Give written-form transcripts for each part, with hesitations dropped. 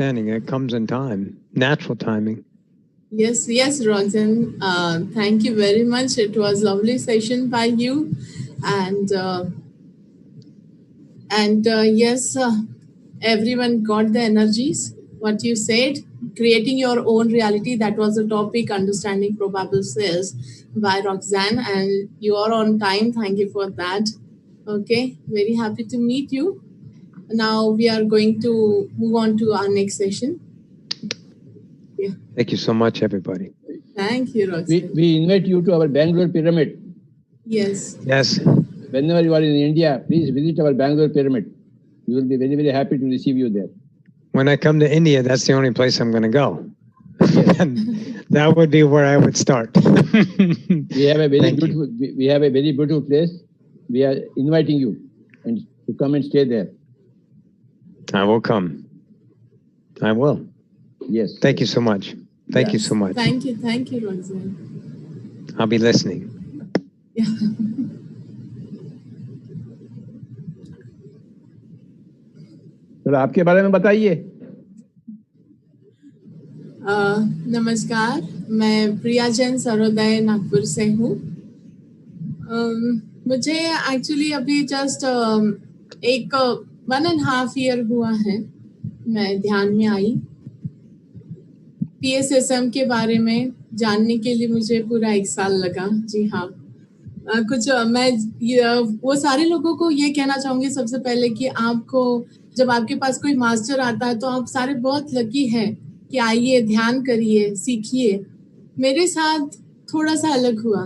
Understanding it comes in time, natural timing. Yes, yes, Roxanne. Thank you very much. It was lovely session by you, and yes, everyone got the energies. What you said, creating your own reality. That was the topic. Understanding probable sales by Roxanne, and you are on time. Thank you for that. Okay, very happy to meet you. Now we are going to move on to our next session. Yeah. Thank you so much, everybody. Thank you, Roxanne. We invite you to our Bangalore pyramid. Yes. Yes. Whenever you are in India, please visit our Bangalore pyramid. We will be very, very happy to receive you there. When I come to India, that's the only place I'm going to go. That would be where I would start. We have a very beautiful. We have a very beautiful place. We are inviting you and to come and stay there. I will come. I will. Yes. Thank you so much. Thank you so much. Thank you, Roxanne. I'll be listening. Yeah. तो आपके बारे में बताइए। नमस्कार, मैं प्रिया जैन सर्वोदय नागपुर से हूँ। मुझे एक्चुअली अभी जस्ट एक 1.5 ईयर हुआ है मैं ध्यान में आई। PSSM के बारे में जानने के लिए मुझे पूरा 1 साल लगा। जी हाँ, कुछ मैं वो सारे लोगों को ये कहना चाहूँगी सबसे पहले कि आपको जब आपके पास कोई मास्टर आता है तो आप सारे बहुत लकी हैं कि आइए, ध्यान करिए, सीखिए। मेरे साथ थोड़ा सा अलग हुआ।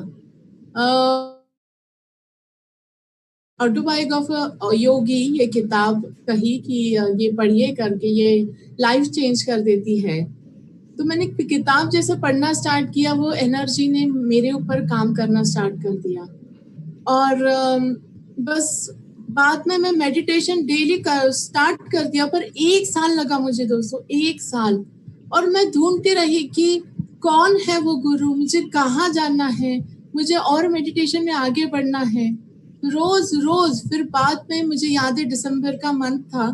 ऑटोबायोग्राफी योगी ये किताब कही कि ये पढ़िए करके ये लाइफ चेंज कर देती है। तो मैंने किताब जैसे पढ़ना स्टार्ट किया, वो एनर्जी ने मेरे ऊपर काम करना स्टार्ट कर दिया। और बस बाद में मैं मेडिटेशन डेली स्टार्ट कर दिया, पर 1 साल लगा मुझे दोस्तों, 1 साल। और मैं ढूंढती रही कि कौन है वो गुरु, मुझे कहाँ जाना है, मुझे और मेडिटेशन में आगे बढ़ना है। रोज फिर बाद में मुझे याद है दिसंबर का मंथ था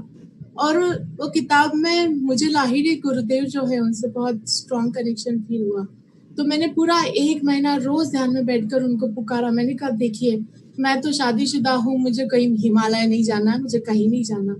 और वो किताब में मुझे लाहिड़ी गुरुदेव जो है उनसे बहुत स्ट्रॉन्ग कनेक्शन फील हुआ। तो मैंने पूरा 1 महीना रोज ध्यान में बैठकर उनको पुकारा। मैंने कहा देखिए, मैं तो शादीशुदा हूँ, मुझे कहीं हिमालय नहीं जाना है, मुझे कहीं नहीं जाना।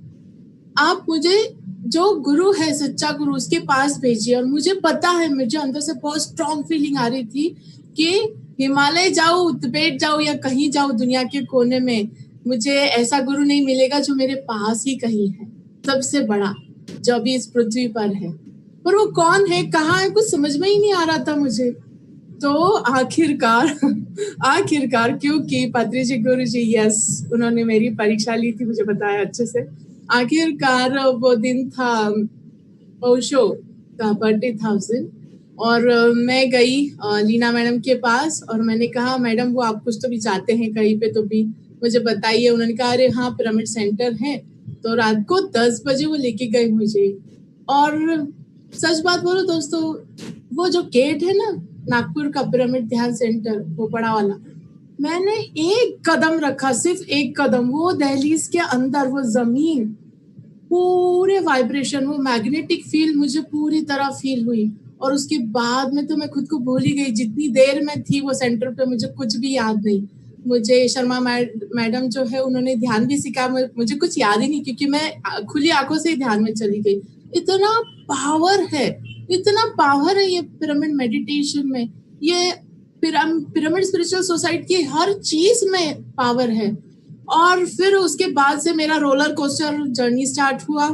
आप मुझे जो गुरु है, सच्चा गुरु, उसके पास भेजिए। और मुझे पता है, मुझे अंदर से बहुत स्ट्रॉन्ग फीलिंग आ रही थी कि हिमालय जाऊँ, तिब्बत जाऊँ या कहीं जाऊँ दुनिया के कोने में, मुझे ऐसा गुरु नहीं मिलेगा जो मेरे पास ही कहीं है, सबसे बड़ा जो अभी इस पृथ्वी पर है। पर वो कौन है, कहाँ है, कुछ समझ में ही नहीं आ रहा था मुझे। तो आखिरकार क्योंकि पत्री जी गुरु जी, यस, उन्होंने मेरी परीक्षा ली थी, मुझे बताया अच्छे से। आखिरकार वो दिन था ओशो का बर्थडे था उस दिन, और मैं गई लीना मैडम के पास और मैंने कहा मैडम वो आप कुछ तो भी चाहते हैं कहीं पे तो भी मुझे बताइए। उन्होंने कहा अरे हाँ, पिरामिड सेंटर है। तो रात को 10 बजे वो लेके गए मुझे। और सच बात बोलो दोस्तों, वो जो गेट है ना नागपुर का पिरामिड ध्यान सेंटर, वो बड़ा वाला, मैंने 1 कदम रखा, सिर्फ 1 कदम, वो दहलीज के अंदर वो जमीन, पूरे वाइब्रेशन, वो मैग्नेटिक फील्ड मुझे पूरी तरह फील हुई। और उसके बाद में तो मैं खुद को भूल ही गई। जितनी देर में थी वो सेंटर पे मुझे कुछ भी याद नहीं। मुझे शर्मा मैडम जो है उन्होंने ध्यान भी सिखाया, मुझे कुछ याद ही नहीं क्योंकि मैं खुली आंखों से ही ध्यान में चली गई। इतना पावर है, इतना पावर है ये पिरामिड मेडिटेशन में, ये पिरामिड स्पिरिचुअल सोसाइटी की हर चीज में पावर है। और फिर उसके बाद से मेरा रोलर कोस्टर जर्नी स्टार्ट हुआ।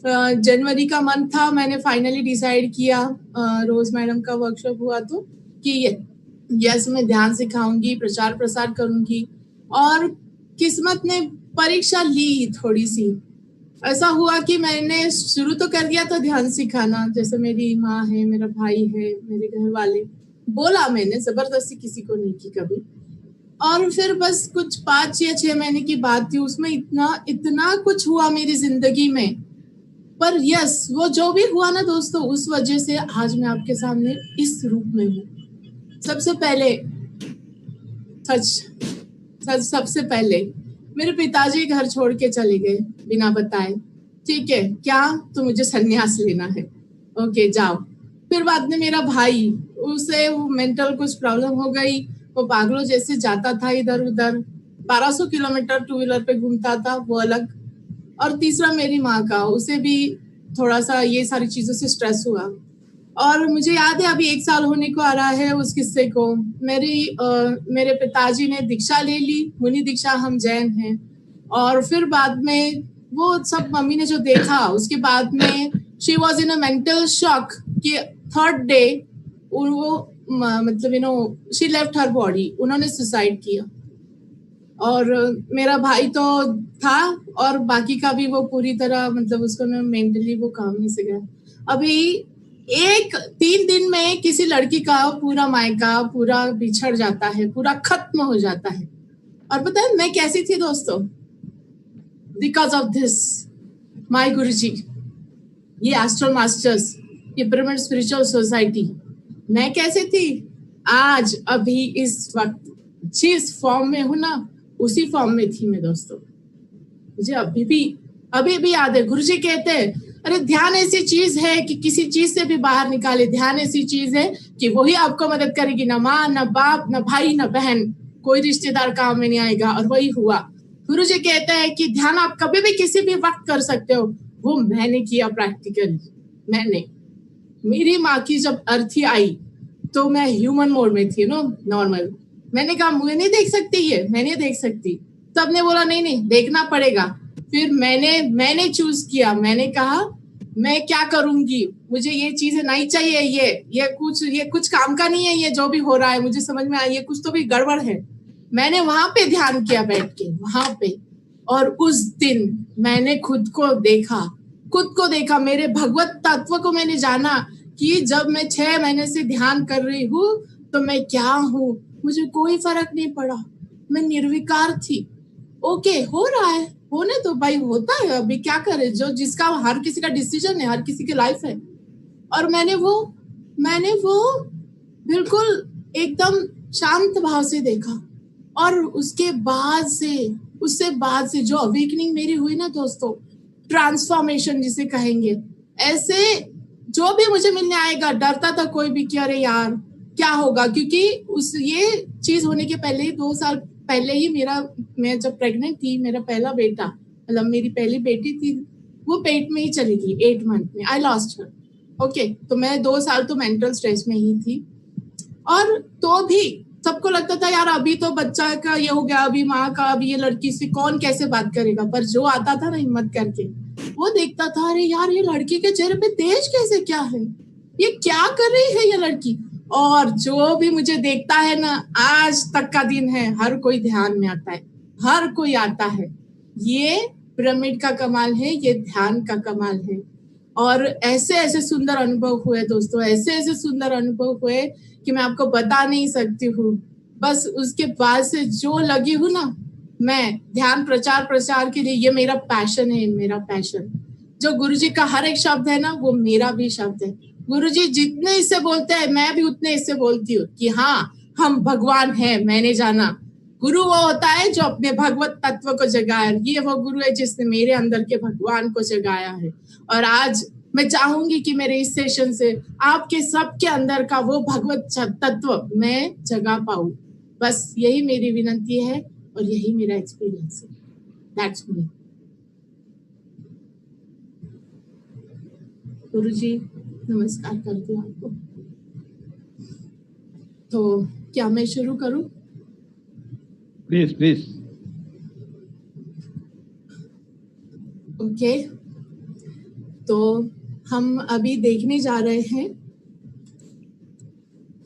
जनवरी का मंथ था, मैंने फाइनली डिसाइड किया, रोज मैडम का वर्कशॉप हुआ तो, कि यस मैं ध्यान सिखाऊंगी, प्रचार प्रसार करूंगी। और किस्मत ने परीक्षा ली थोड़ी सी। ऐसा हुआ कि मैंने शुरू तो कर दिया था ध्यान सिखाना, जैसे मेरी माँ है, मेरा भाई है, मेरे घर वाले, बोला मैंने, जबरदस्ती किसी को नहीं की कभी। और फिर बस कुछ 5 या 6 महीने की बात थी, उसमें इतना कुछ हुआ मेरी जिंदगी में। पर यस, वो जो भी हुआ ना दोस्तों, उस वजह से आज मैं आपके सामने इस रूप में हूँ। सबसे पहले मेरे पिताजी घर छोड़ के चले गए बिना बताए। ठीक है क्या, तो मुझे संन्यास लेना है, ओके जाओ। फिर बाद में मेरा भाई, उसे मेंटल कुछ प्रॉब्लम हो गई, वो पागलों जैसे जाता था इधर उधर, 1200 किलोमीटर टू व्हीलर पे घूमता था, वो अलग। और तीसरा मेरी माँ का, उसे भी थोड़ा सा ये सारी चीजों से स्ट्रेस हुआ। और मुझे याद है अभी 1 साल होने को आ रहा है उस किस्से को। मेरे पिताजी ने दीक्षा ले ली, मुनि दीक्षा, हम जैन हैं। और फिर बाद में वो सब मम्मी ने जो देखा, उसके बाद में she was in a mental shock कि 3rd डे वो मतलब शी लेफ्ट हर बॉडी, उन्होंने सुसाइड किया। और मेरा भाई तो था, और बाकी का भी वो पूरी तरह मतलब उसको मेंटली वो काम नहीं से गया। अभी 3 दिन में किसी लड़की का पूरा मायका पूरा बिछड़ जाता है, पूरा खत्म हो जाता है। और पता है मैं कैसी थी दोस्तों? बिकॉज ऑफ दिस माय गुरुजी, ये एस्ट्रल मास्टर्स, ये पिरामिड स्पिरिचुअल सोसाइटी, मैं कैसे थी? आज अभी इस वक्त जिस फॉर्म में हूं ना, उसी फॉर्म में थी मैं दोस्तों। मुझे अभी भी याद है, गुरुजी कहते हैं अरे ध्यान ऐसी चीज है कि किसी चीज से भी बाहर निकाले। ध्यान ऐसी चीज है कि वही आपको मदद करेगी, ना माँ, ना बाप, ना भाई, ना बहन, कोई रिश्तेदार काम में नहीं आएगा। और वही हुआ। गुरुजी कहते हैं कि ध्यान आप कभी भी किसी भी वक्त कर सकते हो। वो मैंने किया प्रैक्टिकली। मैंने, मेरी माँ की जब अर्थी आई तो मैं ह्यूमन मोड में थी, नॉर्मल। मैंने कहा मुझे नहीं देख सकती ये, मैं नहीं देख सकती। सबने बोला नहीं देखना पड़ेगा। फिर मैंने चूज किया, मैंने कहा मैं क्या करूंगी, मुझे ये चीजें नहीं चाहिए, ये कुछ काम का नहीं है, ये जो भी हो रहा है मुझे समझ में आया, ये कुछ तो भी गड़बड़ है। मैंने वहां पे ध्यान किया बैठ के, वहां पे। और उस दिन मैंने खुद को देखा, मेरे भगवत तत्व को मैंने जाना कि जब मैं 6 महीने से ध्यान कर रही हूँ तो मैं क्या हूँ, मुझे कोई फर्क नहीं पड़ा। मैं निर्विकार थी। ओके, हो रहा है, होने तो भाई, होता है, अभी क्या करे, जो जिसका हर किसी का डिसीजन है, हर किसी की लाइफ है। और मैंने वो बिल्कुल एकदम शांत भाव से देखा। और उससे बाद से जो अवेकनिंग मेरी हुई ना दोस्तों, ट्रांसफॉर्मेशन जिसे कहेंगे, ऐसे जो भी मुझे मिलने आएगा, डरता था कोई भी कि अरे यार क्या होगा, क्योंकि ये चीज होने के पहले ही 2 साल पहले ही मैं जब प्रेग्नेंट थी, मेरा पहला बेटा, मतलब मेरी पहली बेटी थी, वो पेट में ही चली गई 8 मंथ में। I lost her. ओके, तो मैं 2 साल तो मेंटल स्ट्रेस में ही थी। और तो भी सबको लगता था यार अभी तो बच्चा का ये हो गया, अभी माँ का, अभी ये लड़की से कौन कैसे बात करेगा। पर जो आता था ना हिम्मत करके, वो देखता था अरे यार ये लड़की के चेहरे पे तेज कैसे, क्या है, ये क्या कर रही है ये लड़की। और जो भी मुझे देखता है ना, आज तक का दिन है, हर कोई ध्यान में आता है, हर कोई आता है। ये पिरामिड का कमाल है, ये ध्यान का कमाल है। और ऐसे ऐसे सुंदर अनुभव हुए दोस्तों, ऐसे ऐसे सुंदर अनुभव हुए कि मैं आपको बता नहीं सकती हूँ। बस उसके बाद से जो लगी हूँ ना, मैं ध्यान प्रचार के लिए, ये मेरा पैशन है, मेरा पैशन। जो गुरुजी का हर एक शब्द है ना, वो मेरा भी शब्द है। गुरुजी जितने इससे बोलते हैं, मैं भी उतने इससे बोलती हूँ कि हाँ, हम भगवान हैं। मैंने जाना गुरु वो होता है जो अपने भगवत तत्व को जगाया। ये वो गुरु है जिसने मेरे अंदर के भगवान को जगाया है। और आज मैं चाहूंगी कि मेरे इस सेशन से आपके सबके अंदर का वो भगवत तत्व मैं जगा पाऊं। बस यही मेरी विनती है और यही मेरा एक्सपीरियंस है। That's me. गुरुजी नमस्कार करती हूँ आपको। तो क्या मैं शुरू करूं? प्लीज। ओके, तो हम अभी देखने जा रहे हैं,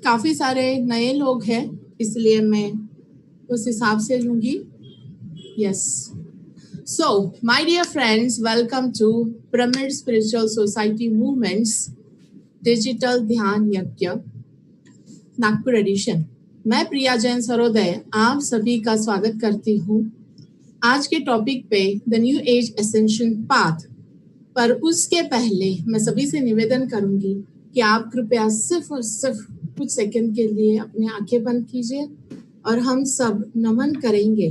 काफी सारे नए लोग हैं, इसलिए मैं उस हिसाब से लूंगी। Yes, so my dear friends, welcome to Pyramid Spiritual Society Movements Digital Dhyan Yagya Nagpur addition. मैं प्रिया जैन सरोदय आप सभी का स्वागत करती हूँ आज के टॉपिक पे, the new age ascension path. पर उसके पहले मैं सभी से निवेदन करूंगी कि आप कृपया सिर्फ और सिर्फ कुछ सेकंड के लिए अपनी आंखें बंद कीजिए और हम सब नमन करेंगे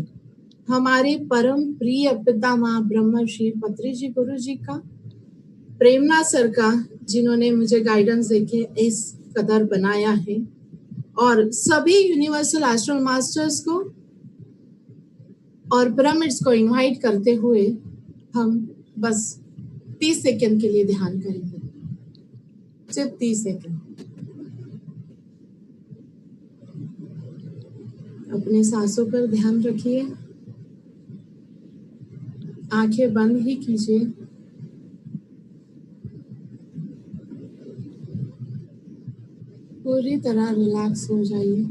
हमारे परम प्रिय पितामह ब्रह्मर्षि पत्री जी गुरु जी का, प्रेमनाथ सर का जिन्होंने मुझे गाइडेंस देके इस कदर बनाया है, और सभी यूनिवर्सल एस्ट्रल मास्टर्स को और पिरामिड्स को इनवाइट करते हुए हम बस 30 सेकंड के लिए ध्यान करेंगे, सिर्फ 30 सेकंड। अपने सांसों पर ध्यान रखिए, आंखें बंद ही कीजिए। पूरी तरह रिलैक्स हो जाइए,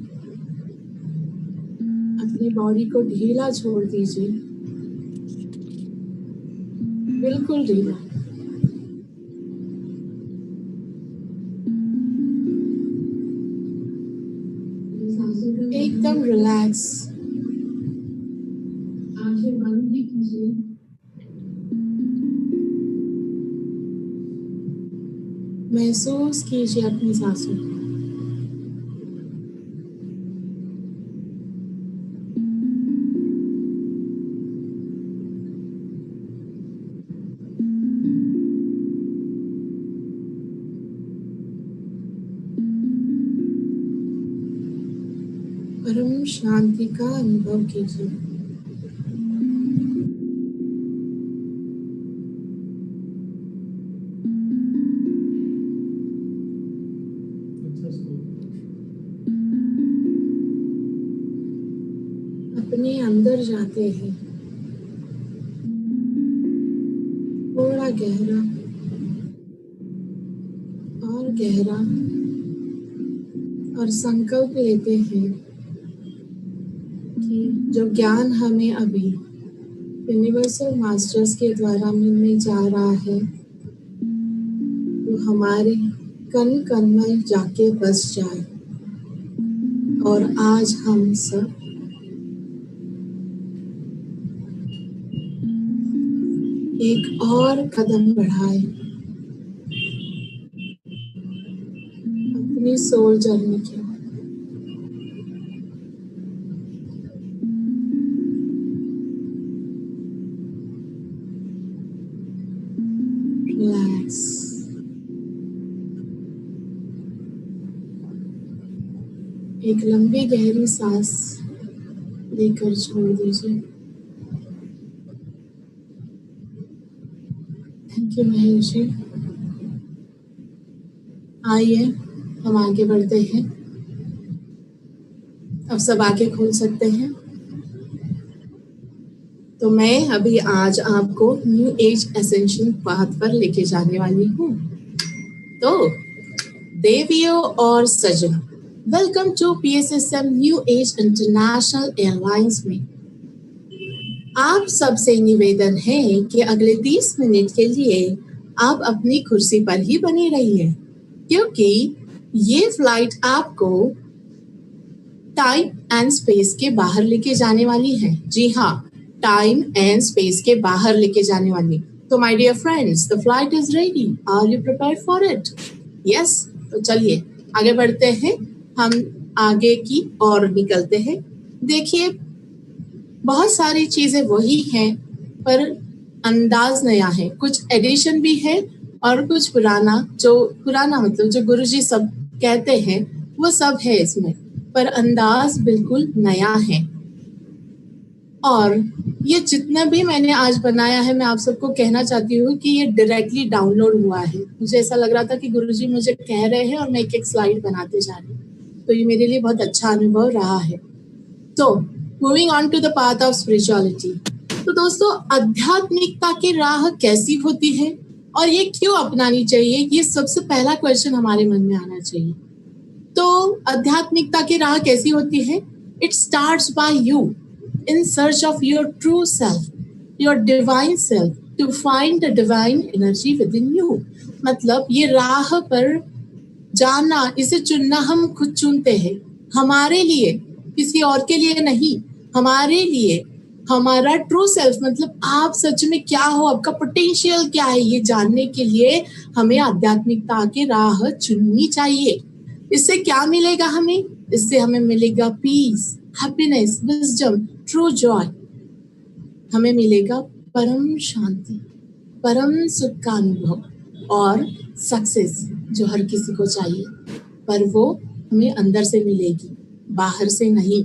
अपनी बॉडी को ढीला छोड़ दीजिए, बिल्कुल ढीला। एकदम रिलैक्स, आंखें बंद भी कीजिए। महसूस कीजिए अपनी सांसों को। परम शांति का अनुभव कीजिए। अपने अंदर जाते हैं, थोड़ा गहरा और गहरा, और संकल्प लेते हैं कि जो ज्ञान हमें अभी यूनिवर्सल मास्टर्स के द्वारा मिलने जा रहा है वो हमारे कण कण में जाके बस जाए, और आज हम सब एक और कदम बढ़ाए अपनी सोल जर्नी की। रिलैक्स, एक लंबी गहरी सांस लेकर छोड़ दीजिए। Thank you Mahesh ji. आइए हम आगे बढ़ते हैं, अब सब आगे खोल सकते हैं। तो मैं अभी आज आपको न्यू एज एसेंशियल पाथ पर लेके जाने वाली हूँ। तो देवियों और सज्जनों, welcome to PSSM New Age International Airlines में आप सबसे निवेदन है कि अगले 30 मिनट के लिए आप अपनी कुर्सी पर ही बने रहिए, क्योंकि ये फ्लाइट आपको टाइम एंड स्पेस के बाहर लेके जाने वाली है। जी हाँ, टाइम एंड स्पेस के बाहर लेके जाने वाली। तो my dear friends, the flight is ready, are you prepared for it? Yes, तो चलिए आगे बढ़ते हैं, हम आगे की ओर निकलते हैं। देखिए, बहुत सारी चीजें वही हैं पर अंदाज नया है, कुछ एडिशन भी है और कुछ पुराना, जो पुराना मतलब जो गुरुजी सब कहते हैं वो सब है इसमें, पर अंदाज बिल्कुल नया है। और ये जितना भी मैंने आज बनाया है, मैं आप सबको कहना चाहती हूँ कि ये डायरेक्टली डाउनलोड हुआ है। मुझे ऐसा लग रहा था कि गुरुजी मुझे कह रहे हैं और मैं एक एक स्लाइड बनाते जा रही हूँ, तो ये मेरे लिए बहुत अच्छा अनुभव रहा है। तो moving on to the path of spirituality. तो दोस्तों, आध्यात्मिकता की राह कैसी होती है और ये क्यों अपनानी चाहिए, ये सबसे पहला क्वेश्चन हमारे मन में आना चाहिए। तो आध्यात्मिकता की राह कैसी होती है? It starts by you in search of your true self, your divine self, to find the divine energy within you. मतलब ये राह पर जाना, इसे चुनना हम खुद चुनते हैं, हमारे लिए, किसी और के लिए नहीं, हमारे लिए। हमारा ट्रू सेल्फ मतलब आप सच में क्या हो, आपका पोटेंशियल क्या है, ये जानने के लिए हमें आध्यात्मिकता की राह चुननी चाहिए। इससे क्या मिलेगा हमें? इससे हमें मिलेगा peace, happiness, wisdom, true joy. हमें मिलेगा परम शांति, परम सुख का अनुभव और सक्सेस जो हर किसी को चाहिए, पर वो हमें अंदर से मिलेगी, बाहर से नहीं।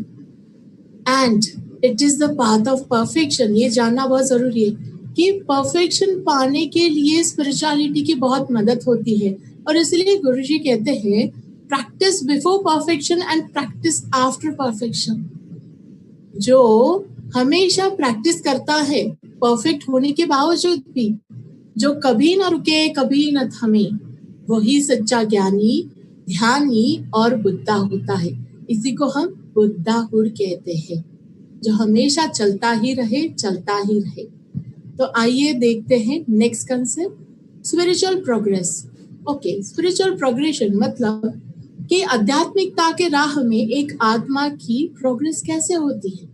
And it is the path of perfection. ये जानना बहुत जरूरी है कि परफेक्शन पाने के लिए स्पिरिचुअलिटी की बहुत मदद होती है, और इसलिए गुरुजी कहते हैं practice before perfection and practice after perfection. जो हमेशा प्रैक्टिस करता है परफेक्ट होने के बावजूद भी, जो कभी ना रुके, कभी न थमे, वही सच्चा ज्ञानी, ध्यानी और बुद्धा होता है। इसी को हम बुद्धाहुड कहते हैं, जो हमेशा चलता ही रहे, चलता ही रहे। तो आइए देखते हैं next concept, spiritual progress. Okay, spiritual progression मतलब कि आध्यात्मिकता के राह में एक आत्मा की प्रोग्रेस कैसे होती है,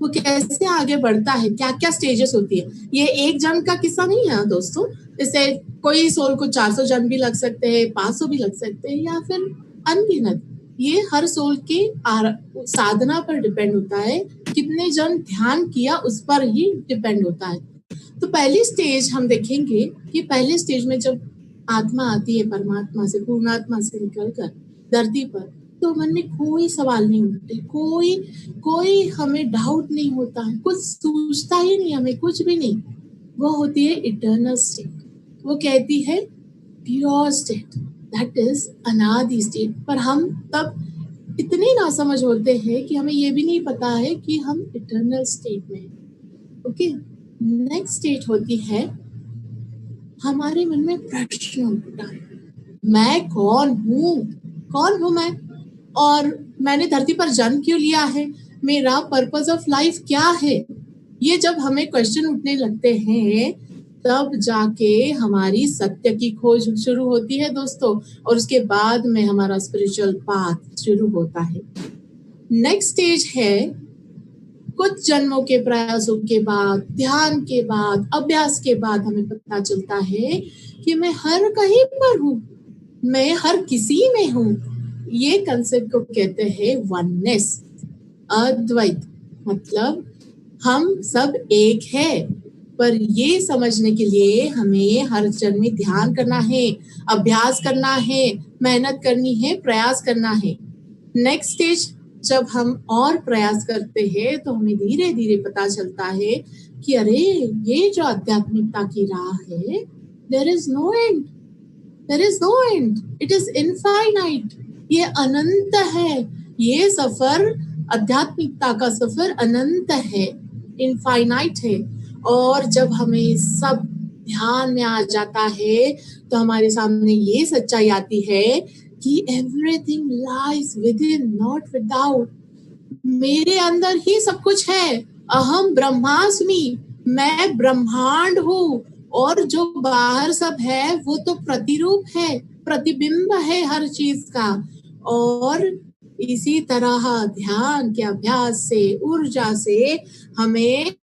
वो कैसे आगे बढ़ता है, क्या क्या स्टेजेस होती है। ये एक जन्म का किस्सा नहीं है दोस्तों। जैसे कोई सोल को 400 जन्म भी लग सकते हैं, 500 भी लग सकते हैं, या फिर अनगिनत। ये हर सोल के साधना पर डिपेंड होता है, कितने जन्म ध्यान किया उस पर ही डिपेंड होता है। तो पहली स्टेज हम देखेंगे कि पहले स्टेज में जब आत्मा आती है परमात्मा से, पूर्णात्मा से निकलकर धरती पर, तो मन में कोई सवाल नहीं उठते, कोई हमें डाउट नहीं होता है, कुछ सोचता ही नहीं, हमें कुछ भी नहीं। वो होती है इटर्नल स्टेट, वो कहती है प्योर स्टेट, दैट इज अनादि स्टेट। पर हम तब इतने नासमझ होते हैं कि हमें ये भी नहीं पता है कि हम इटर्नल स्टेट में हैं। ओके, नेक्स्ट स्टेट होती है हमारे मन में प्रश्न उठता है, मैं कौन हूँ मैं, और मैंने धरती पर जन्म क्यों लिया है, मेरा पर्पस ऑफ लाइफ क्या है। ये जब हमें क्वेश्चन उठने लगते हैं, तब जाके हमारी सत्य की खोज शुरू होती है दोस्तों, और उसके बाद में हमारा स्पिरिचुअल पाथ शुरू होता है। नेक्स्ट स्टेज है कुछ जन्मों के प्रयासों के बाद, ध्यान के बाद, अभ्यास के बाद हमें पता चलता है कि मैं हर कहीं पर हूँ, मैं हर किसी में हूँ। ये कंसेप्ट को कहते हैं वननेस, अद्वैत। मतलब हम सब एक है, पर ये समझने के लिए हमें हर जन्म में ध्यान करना है, अभ्यास करना है, मेहनत करनी है, प्रयास करना है। नेक्स्ट स्टेज जब हम और प्रयास करते हैं तो हमें धीरे धीरे पता चलता है कि अरे ये जो आध्यात्मिकता की राह है, there is no end, there is no end, it is infinite, ये अनंत है। ये सफर, आध्यात्मिकता का सफर अनंत है, इनफाइनाइट है। और जब हमें सब ध्यान में आ जाता है तो हमारे सामने ये सच्चाई आती है कि everything lies with in, not without. मेरे अंदर ही सब कुछ है, अहम ब्रह्मास्मि, मैं ब्रह्मांड हूँ, और जो बाहर सब है वो तो प्रतिरूप है, प्रतिबिंब है हर चीज का। और इसी तरह ध्यान के अभ्यास से, ऊर्जा से हमें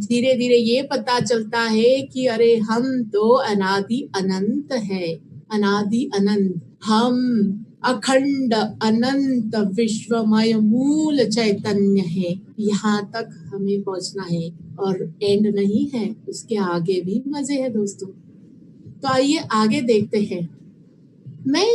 धीरे धीरे ये पता चलता है कि अरे हम तो अनादि अनंत है, अनादि अनंत, हम अखंड अनंत विश्वमय मूल चैतन्य है। यहाँ तक हमें पहुंचना है, और एंड नहीं है, उसके आगे भी मजे है दोस्तों। तो आइए आगे देखते हैं। मैं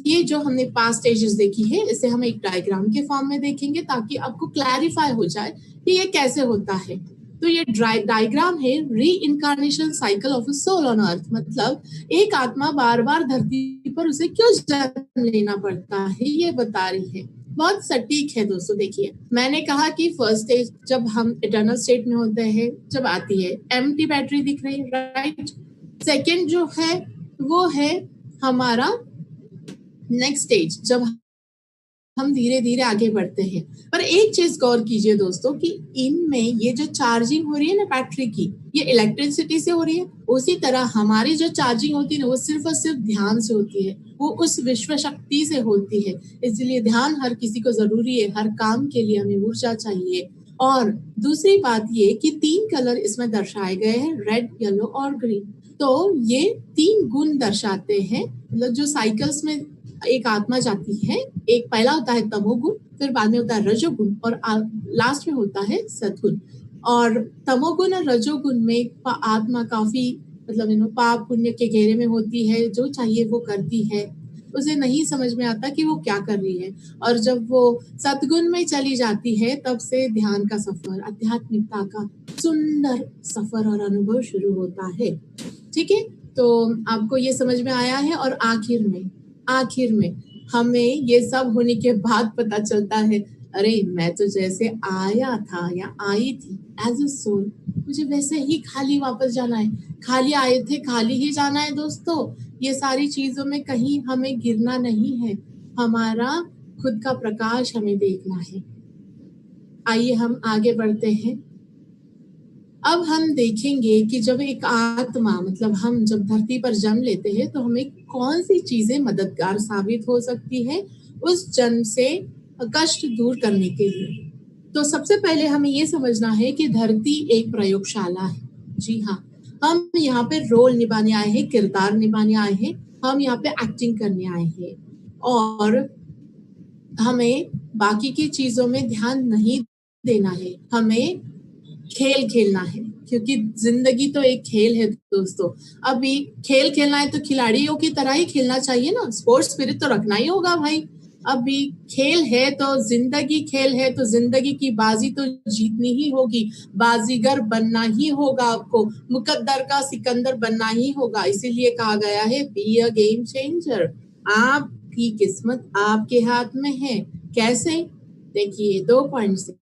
ये जो हमने पास्ट स्टेजेस देखी है, इसे हम एक डायग्राम के फॉर्म में देखेंगे ताकि आपको क्लैरिफाई हो जाए कि ये कैसे होता है। तो ये डायग्राम है reincarnation cycle of a soul on earth. मतलब एक आत्मा बार बार धरती पर उसे क्यों जन्म लेना पड़ता है, ये बता रही है। बहुत सटीक है दोस्तों। देखिए, मैंने कहा कि फर्स्ट स्टेज जब हम इटर्नल स्टेट में होते हैं, जब आती है एम्प्टी बैटरी दिख रही है, राइट। सेकेंड जो है वो है हमारा नेक्स्ट स्टेज, जब हम धीरे धीरे आगे बढ़ते हैं। पर एक चीज गौर कीजिए दोस्तों कि इनमें ये जो चार्जिंग हो रही है ना बैटरी की, ये इलेक्ट्रिसिटी से हो रही है। उसी तरह हमारी जो चार्जिंग होती है ना, वो सिर्फ और सिर्फ ध्यान से होती है, वो उस विश्व शक्ति से होती है। इसलिए ध्यान हर किसी को जरूरी है, हर काम के लिए हमें ऊर्जा चाहिए। और दूसरी बात ये कि 3 कलर इसमें दर्शाए गए हैं, रेड, येलो और ग्रीन। तो ये 3 गुण दर्शाते हैं। मतलब जो साइकिल्स में एक आत्मा जाती है, एक पहला होता है तमोगुण, फिर बाद में होता है रजोगुण, और लास्ट में होता है सद्गुण। और तमोगुण और रजोगुण में आत्मा काफी मतलब पाप पुण्य के घेरे में होती है, जो चाहिए वो करती है, उसे नहीं समझ में आता कि वो क्या कर रही है। और जब वो सतगुण में चली जाती है तब से ध्यान का सफर, आध्यात्मिकता का सुंदर सफर और अनुभव शुरू होता है। ठीक है, तो आपको ये समझ में आया है। और आखिर में हमें ये सब होने के बाद पता चलता है, अरे मैं तो जैसे आया था या आई थी एज अ सोल, मुझे वैसे ही खाली वापस जाना है। खाली आए थे, खाली ही जाना है दोस्तों। ये सारी चीजों में कहीं हमें गिरना नहीं है, हमारा खुद का प्रकाश हमें देखना है। आइए हम आगे बढ़ते हैं। अब हम देखेंगे कि जब एक आत्मा मतलब हम जब धरती पर जन्म लेते हैं तो हमें कौन सी चीजें मददगार साबित हो सकती है उस जन्म से कष्ट दूर करने के लिए। तो सबसे पहले हमें ये समझना है कि धरती एक प्रयोगशाला है। जी हाँ, हम यहाँ पे रोल निभाने आए हैं, किरदार निभाने आए हैं, हम यहाँ पे एक्टिंग करने आए हैं और हमें बाकी की चीजों में ध्यान नहीं देना है, हमें खेल खेलना है, क्योंकि जिंदगी तो एक खेल है दोस्तों। अभी खेल खेलना है तो खिलाड़ियों की तरह ही खेलना चाहिए ना, स्पोर्ट्स स्पिरिट तो रखना ही होगा भाई। अभी खेल है तो जिंदगी खेल है तो जिंदगी की बाजी तो जीतनी ही होगी, बाजीगर बनना ही होगा, आपको मुकद्दर का सिकंदर बनना ही होगा। इसीलिए कहा गया है बी अ गेम चेंजर। आपकी किस्मत आपके हाथ में है। कैसे? देखिए 2 पॉइंट से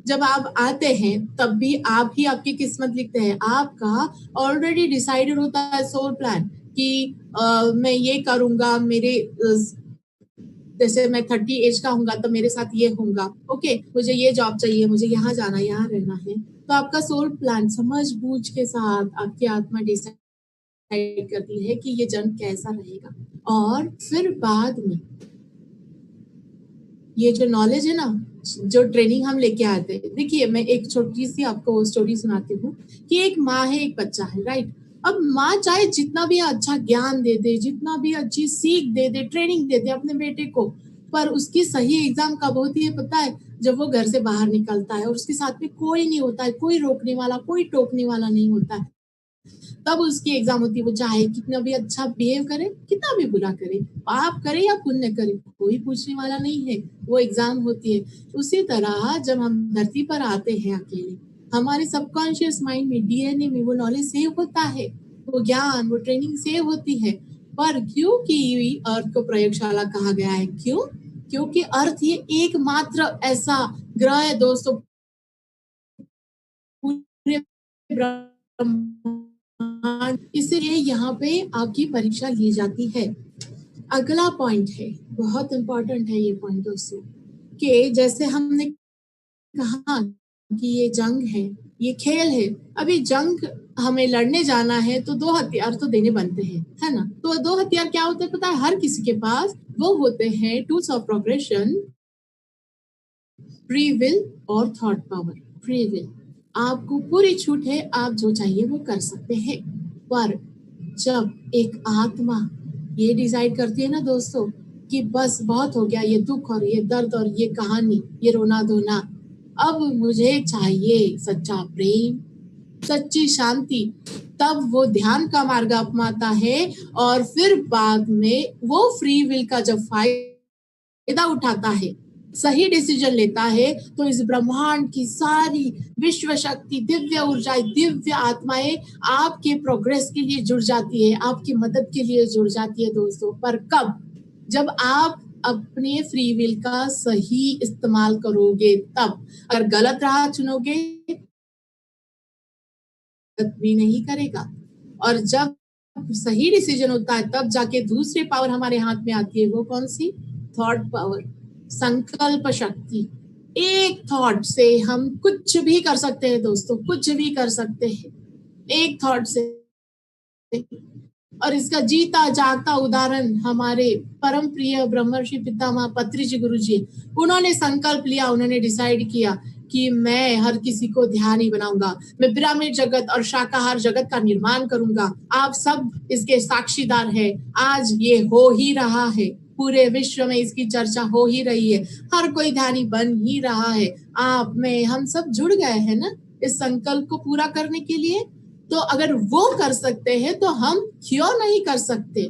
जब आप आते हैं तब भी आप ही आपकी किस्मत लिखते हैं। आपका ऑलरेडी डिसाइडेड होता है सोल प्लान कि मैं ये करूंगा, मेरे जैसे मैं 30 एज का होऊंगा तो मेरे साथ ये होगा, ओके मुझे ये जॉब चाहिए, मुझे यहाँ जाना, यहाँ रहना है। तो आपका सोल प्लान समझ बूझ के साथ आपकी आत्मा डिसाइड करती है कि ये जन्म कैसा रहेगा। और फिर बाद में ये जो नॉलेज है ना, जो ट्रेनिंग हम लेके आते हैं, देखिए मैं एक छोटी सी आपको स्टोरी सुनाती हूँ कि एक माँ है, एक बच्चा है, राइट। अब माँ चाहे जितना भी अच्छा ज्ञान दे दे, जितना भी अच्छी सीख दे दे, ट्रेनिंग दे दे अपने बेटे को, पर उसकी सही एग्जाम कब होती है पता है? जब वो घर से बाहर निकलता है और उसके साथ में कोई नहीं होता है, कोई रोकने वाला, कोई टोकने वाला नहीं होता है, तब उसकी एग्जाम होती है। वो चाहे कितना भी अच्छा बिहेव करे, कितना भी बुरा करे, पाप करे या पुण्य करे, कोई पूछने वाला नहीं है, वो एग्जाम होती है। उसी तरह जब हम धरती पर आते हैं अकेले, हमारे सबकॉन्शियस माइंड में, डीएनए में वो नॉलेज सेव होता है, वो ज्ञान, वो ट्रेनिंग सेव होती है। पर क्योंकि अर्थ को प्रयोगशाला कहा गया है, क्यों? क्योंकि अर्थ ये एकमात्र ऐसा ग्रह है दोस्तों पूरे इसलिए यहाँ पे आपकी परीक्षा ली जाती है। अगला पॉइंट है, बहुत इंपॉर्टेंट है ये पॉइंट दोस्तों, कि जैसे हमने कहा कि ये जंग है, ये खेल है। अभी जंग हमें लड़ने जाना है तो 2 हथियार तो देने बनते हैं, है ना। तो 2 हथियार क्या होते हैं पता है हर किसी के पास? वो होते हैं tools of progression, free will और थॉट पावर। फ्री विल, आपको पूरी छूट है, आप जो चाहिए वो कर सकते हैं। पर जब एक आत्मा ये डिसाइड करती है ना दोस्तों कि बस बहुत हो गया, ये दुख और ये दर्द और ये कहानी, ये रोना धोना, अब मुझे चाहिए सच्चा प्रेम, सच्ची शांति, तब वो ध्यान का मार्ग अपनाता है। और फिर बाद में वो फ्री विल का जब फायदा उठाता है, सही डिसीजन लेता है, तो इस ब्रह्मांड की सारी विश्व शक्ति, दिव्य ऊर्जाएं, दिव्य आत्माएं आपके प्रोग्रेस के लिए जुड़ जाती है, आपकी मदद के लिए जुड़ जाती है दोस्तों। पर कब? जब आप अपने फ्री विल का सही इस्तेमाल करोगे तब। अगर गलत राह चुनोगे भी नहीं करेगा। और जब सही डिसीजन होता है तब जाके दूसरी पावर हमारे हाथ में आती है। वो कौन सी? थॉट पावर, संकल्प शक्ति। एक थॉट से हम कुछ भी कर सकते हैं दोस्तों, कुछ भी कर सकते हैं एक थॉट से। और इसका जीता जागता उदाहरण हमारे परम प्रिय ब्रह्मर्षि पितामह पत्री जी गुरु जी, उन्होंने संकल्प लिया, उन्होंने डिसाइड किया कि मैं हर किसी को ध्यानी बनाऊंगा, मैं पिरामिड जगत और शाकाहार जगत का निर्माण करूंगा। आप सब इसके साक्षीदार हैं, आज ये हो ही रहा है, पूरे विश्व में इसकी चर्चा हो ही रही है, हर कोई ध्यानी बन ही रहा है। आप में हम सब जुड़ गए हैं ना, इस संकल्प को पूरा करने के लिए। तो अगर वो कर सकते हैं तो हम क्यों नहीं कर सकते?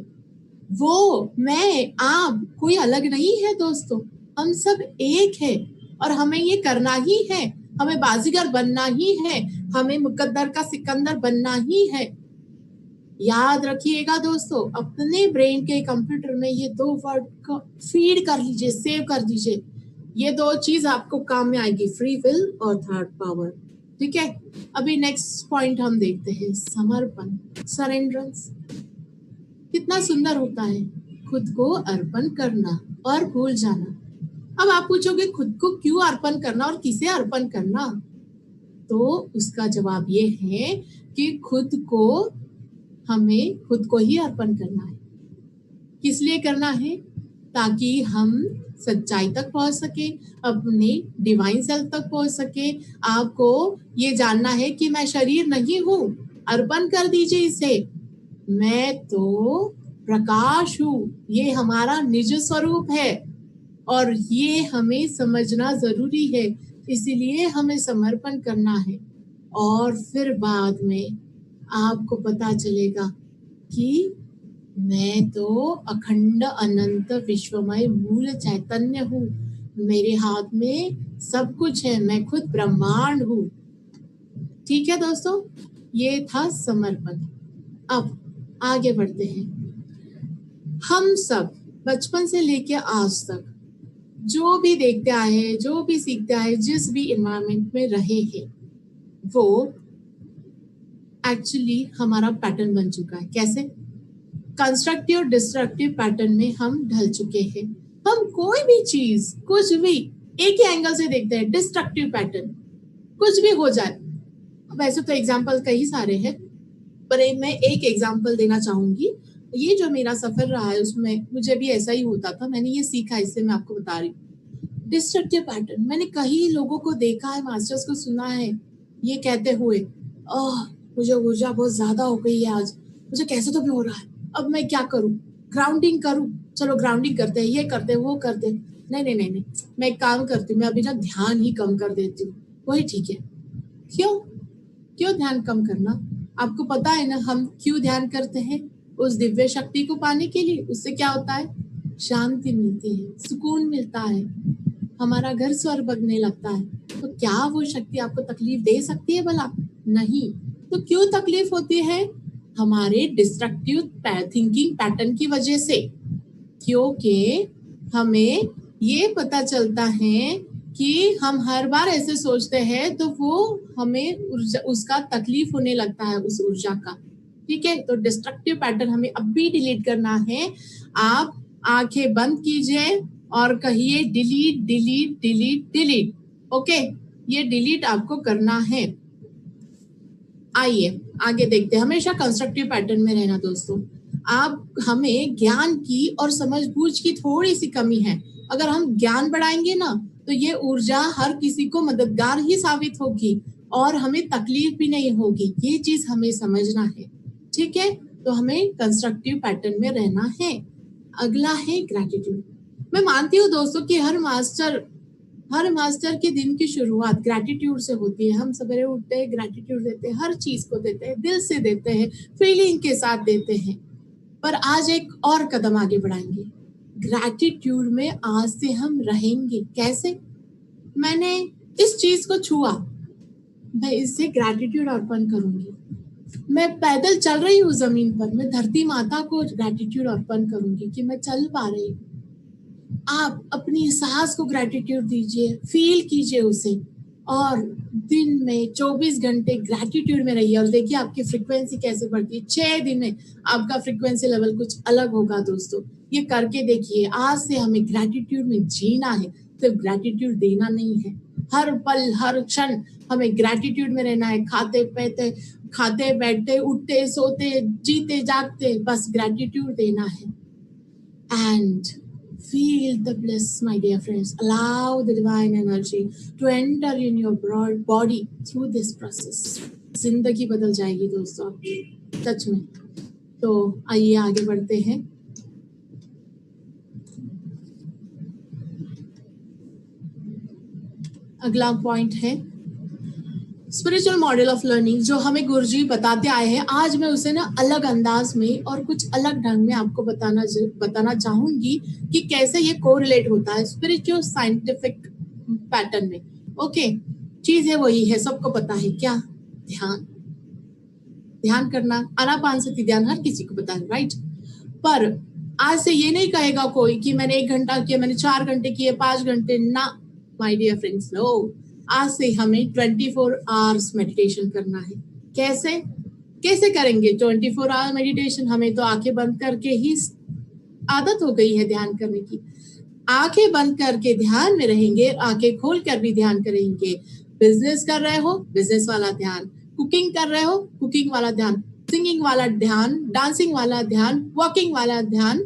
वो, मैं, आप, कोई अलग नहीं है दोस्तों, हम सब एक है और हमें ये करना ही है। हमें बाजीगर बनना ही है, हमें मुकद्दर का सिकंदर बनना ही है। याद रखिएगा दोस्तों, अपने ब्रेन के कंप्यूटर में ये 2 वर्ड को फीड कर लीजिए, सेव कर दीजिए। ये 2 चीज आपको काम में आएगी, फ्री विल और थर्ड पावर। ठीक है, अभी नेक्स्ट पॉइंट हम देखते हैं, समर्पण, सरेंडरेंस। कितना सुंदर होता है खुद को अर्पण करना और भूल जाना। अब आप पूछोगे खुद को क्यों अर्पण करना और किसे अर्पण करना? तो उसका जवाब ये है कि हमें खुद को ही अर्पण करना है। किस लिए करना है? ताकि हम सच्चाई तक पहुंच सके, अपने डिवाइन सेल्फ तक पहुंच सके। आपको ये जानना है कि मैं शरीर नहीं हूँ, अर्पण कर दीजिए इसे। मैं तो प्रकाश हूँ, ये हमारा निज स्वरूप है और ये हमें समझना जरूरी है। इसीलिए हमें समर्पण करना है और फिर बाद में आपको पता चलेगा कि मैं तो अखंड अनंत विश्वमय मूल चैतन्य हूँ, मेरे हाथ में सब कुछ है, मैं खुद ब्रह्मांड हूँ। ठीक है दोस्तों, ये था समर्पण। अब आगे बढ़ते हैं। हम सब बचपन से लेके आज तक जो भी देखते आए हैं, जो भी सीखते आए, जिस भी एनवायरनमेंट में रहे हैं, वो एक्चुअली हमारा पैटर्न बन चुका है। कैसे? कंस्ट्रक्टिव डिस्ट्रक्टिव पैटर्न में हम ढल चुके हैं। हम कोई भी चीज, कुछ भी एक ही एंगल से देखते हैं, डिस्ट्रक्टिव पैटर्न, कुछ भी हो जाए। वैसे तो एग्जाम्पल कई सारे हैं, पर मैं एक एग्जाम्पल देना चाहूंगी। ये जो मेरा सफर रहा है उसमें मुझे भी ऐसा ही होता था, मैंने ये सीखा, इससे मैं आपको बता रही हूँ। डिस्ट्रक्टिव पैटर्न मैंने कई लोगों को देखा है, मास्टर्स को सुना है ये कहते हुए, मुझे ऊर्जा बहुत ज्यादा हो गई है आज, मुझे कैसे तो भी हो रहा है, अब मैं क्या करूं, ग्राउंडिंग करूं, चलो ग्राउंडिंग करते हैं, ये करते हैं, वो करते हैं। नहीं, मैं एक काम करती हूँ, मैं अभी ना ध्यान ही कम कर देती हूँ, वही ठीक है। क्यों ध्यान कम करना? आपको पता है ना हम क्यों ध्यान करते हैं? उस दिव्य शक्ति को पाने के लिए। उससे क्या होता है? शांति मिलती है, सुकून मिलता है, हमारा घर स्वर्ग बनने लगता है। तो क्या वो शक्ति आपको तकलीफ दे सकती है भला? नहीं। तो क्यों तकलीफ होती है? हमारे डिस्ट्रक्टिव थिंकिंग पैटर्न की वजह से। क्योंकि हमें ये पता चलता है कि हम हर बार ऐसे सोचते हैं तो वो हमें उसका तकलीफ होने लगता है, उस ऊर्जा का। ठीक है, तो डिस्ट्रक्टिव पैटर्न हमें अब भी डिलीट करना है। आप आंखें बंद कीजिए और कहिए delete delete delete delete. Okay, ये डिलीट आपको करना है। आइए आगे देखते हैं। हमेशा कंस्ट्रक्टिव पैटर्न में रहना दोस्तों। हमें ज्ञान की और समझबूझ की थोड़ी सी कमी है। अगर हम ज्ञान बढ़ाएंगे ना तो ये ऊर्जा हर किसी को मददगार ही साबित होगी और हमें तकलीफ भी नहीं होगी। ये चीज हमें समझना है। ठीक है, तो हमें कंस्ट्रक्टिव पैटर्न में रहना है। अगला है ग्रैटिट्यूड। मैं मानती हूँ दोस्तों कि हर मास्टर के दिन की शुरुआत ग्रैटिट्यूड से होती है। हम सवेरे उठते हैं, ग्रैटिट्यूड देते हैं, हर चीज को देते हैं, दिल से देते हैं, फीलिंग के साथ देते हैं। पर आज एक और कदम आगे बढ़ाएंगे। ग्रैटिट्यूड में आज से हम रहेंगे। कैसे? मैंने इस चीज को छुआ, मैं इससे ग्रैटिट्यूड अर्पण करूंगी। मैं पैदल चल रही हूँ जमीन पर, मैं धरती माता को ग्रैटिट्यूड अर्पण करूंगी कि मैं चल पा रही हूँ। आप अपनी सांस को ग्रैटिट्यूड दीजिए, फील कीजिए उसे और दिन में 24 घंटे ग्रैटिट्यूड में रहिए और देखिए आपकी फ्रीक्वेंसी कैसे बढ़ती है। 6 दिन में आपका फ्रीक्वेंसी लेवल कुछ अलग होगा दोस्तों। ये करके देखिए। आज से हमें ग्रैटिट्यूड में जीना है, सिर्फ ग्रैटिट्यूड देना नहीं है। हर पल हर क्षण हमें ग्रैटिट्यूड में रहना है। खाते बैठते, उठते सोते, जीते जागते, बस ग्रैटिट्यूड देना है। And feel the bliss, my dear friends. Allow the divine energy to enter in your broad body through this process. जिंदगी बदल जाएगी दोस्तों आपकी, सच में। तो आइए आगे बढ़ते हैं। अगला पॉइंट है स्पिरिचुअल मॉडल ऑफ लर्निंग जो हमें गुरुजी बताते आए हैं, आज मैं उसे ना अलग अंदाज में और कुछ अलग ढंग में आपको बताना चाहूंगी कि कैसे ये कोरिलेट होता है स्पिरिचुअल साइंटिफिक पैटर्न में। ओके, चीज है वही है, सबको पता है क्या? ध्यान करना, आनापानसति ध्यान हर किसी को पता है, राइट? पर आज से ये नहीं कहेगा कोई कि मैंने 1 घंटा किया, मैंने 4 घंटे किए, 5 घंटे ना, माय डियर फ्रेंड्स, नो। आज से हमें 24 आवर्स मेडिटेशन करना है। कैसे करेंगे 24 आवर मेडिटेशन? हमें तो आंखें बंद करके ही आदत हो गई है ध्यान करने की। आंखें बंद करके ध्यान में रहेंगे, आंखें खोल कर भी ध्यान करेंगे। बिजनेस कर रहे हो, बिजनेस वाला ध्यान, कुकिंग कर रहे हो, कुकिंग वाला ध्यान, सिंगिंग वाला ध्यान, डांसिंग वाला ध्यान, वॉकिंग वाला ध्यान,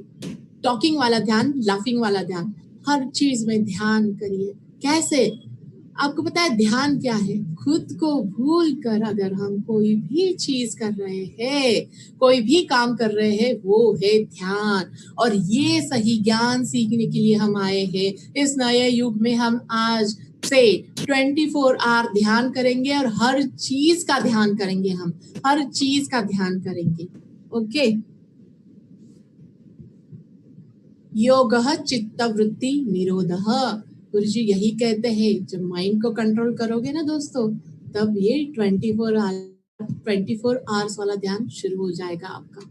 टॉकिंग वाला ध्यान, लाफिंग वाला ध्यान, हर चीज में ध्यान करिए। कैसे? आपको पता है ध्यान क्या है? खुद को भूल कर अगर हम कोई भी चीज कर रहे हैं, कोई भी काम कर रहे हैं, वो है ध्यान। और ये सही ज्ञान सीखने के लिए हम आए हैं। इस नए युग में हम आज से 24 आवर ध्यान करेंगे और हर चीज का ध्यान करेंगे, हम हर चीज का ध्यान करेंगे। ओके, योगः चित्तवृत्ति निरोधः। गुरुजी यही कहते हैं, जब माइंड को कंट्रोल करोगे ना दोस्तों, तब ये 24 आवर्स वाला ध्यान शुरू हो जाएगा आपका।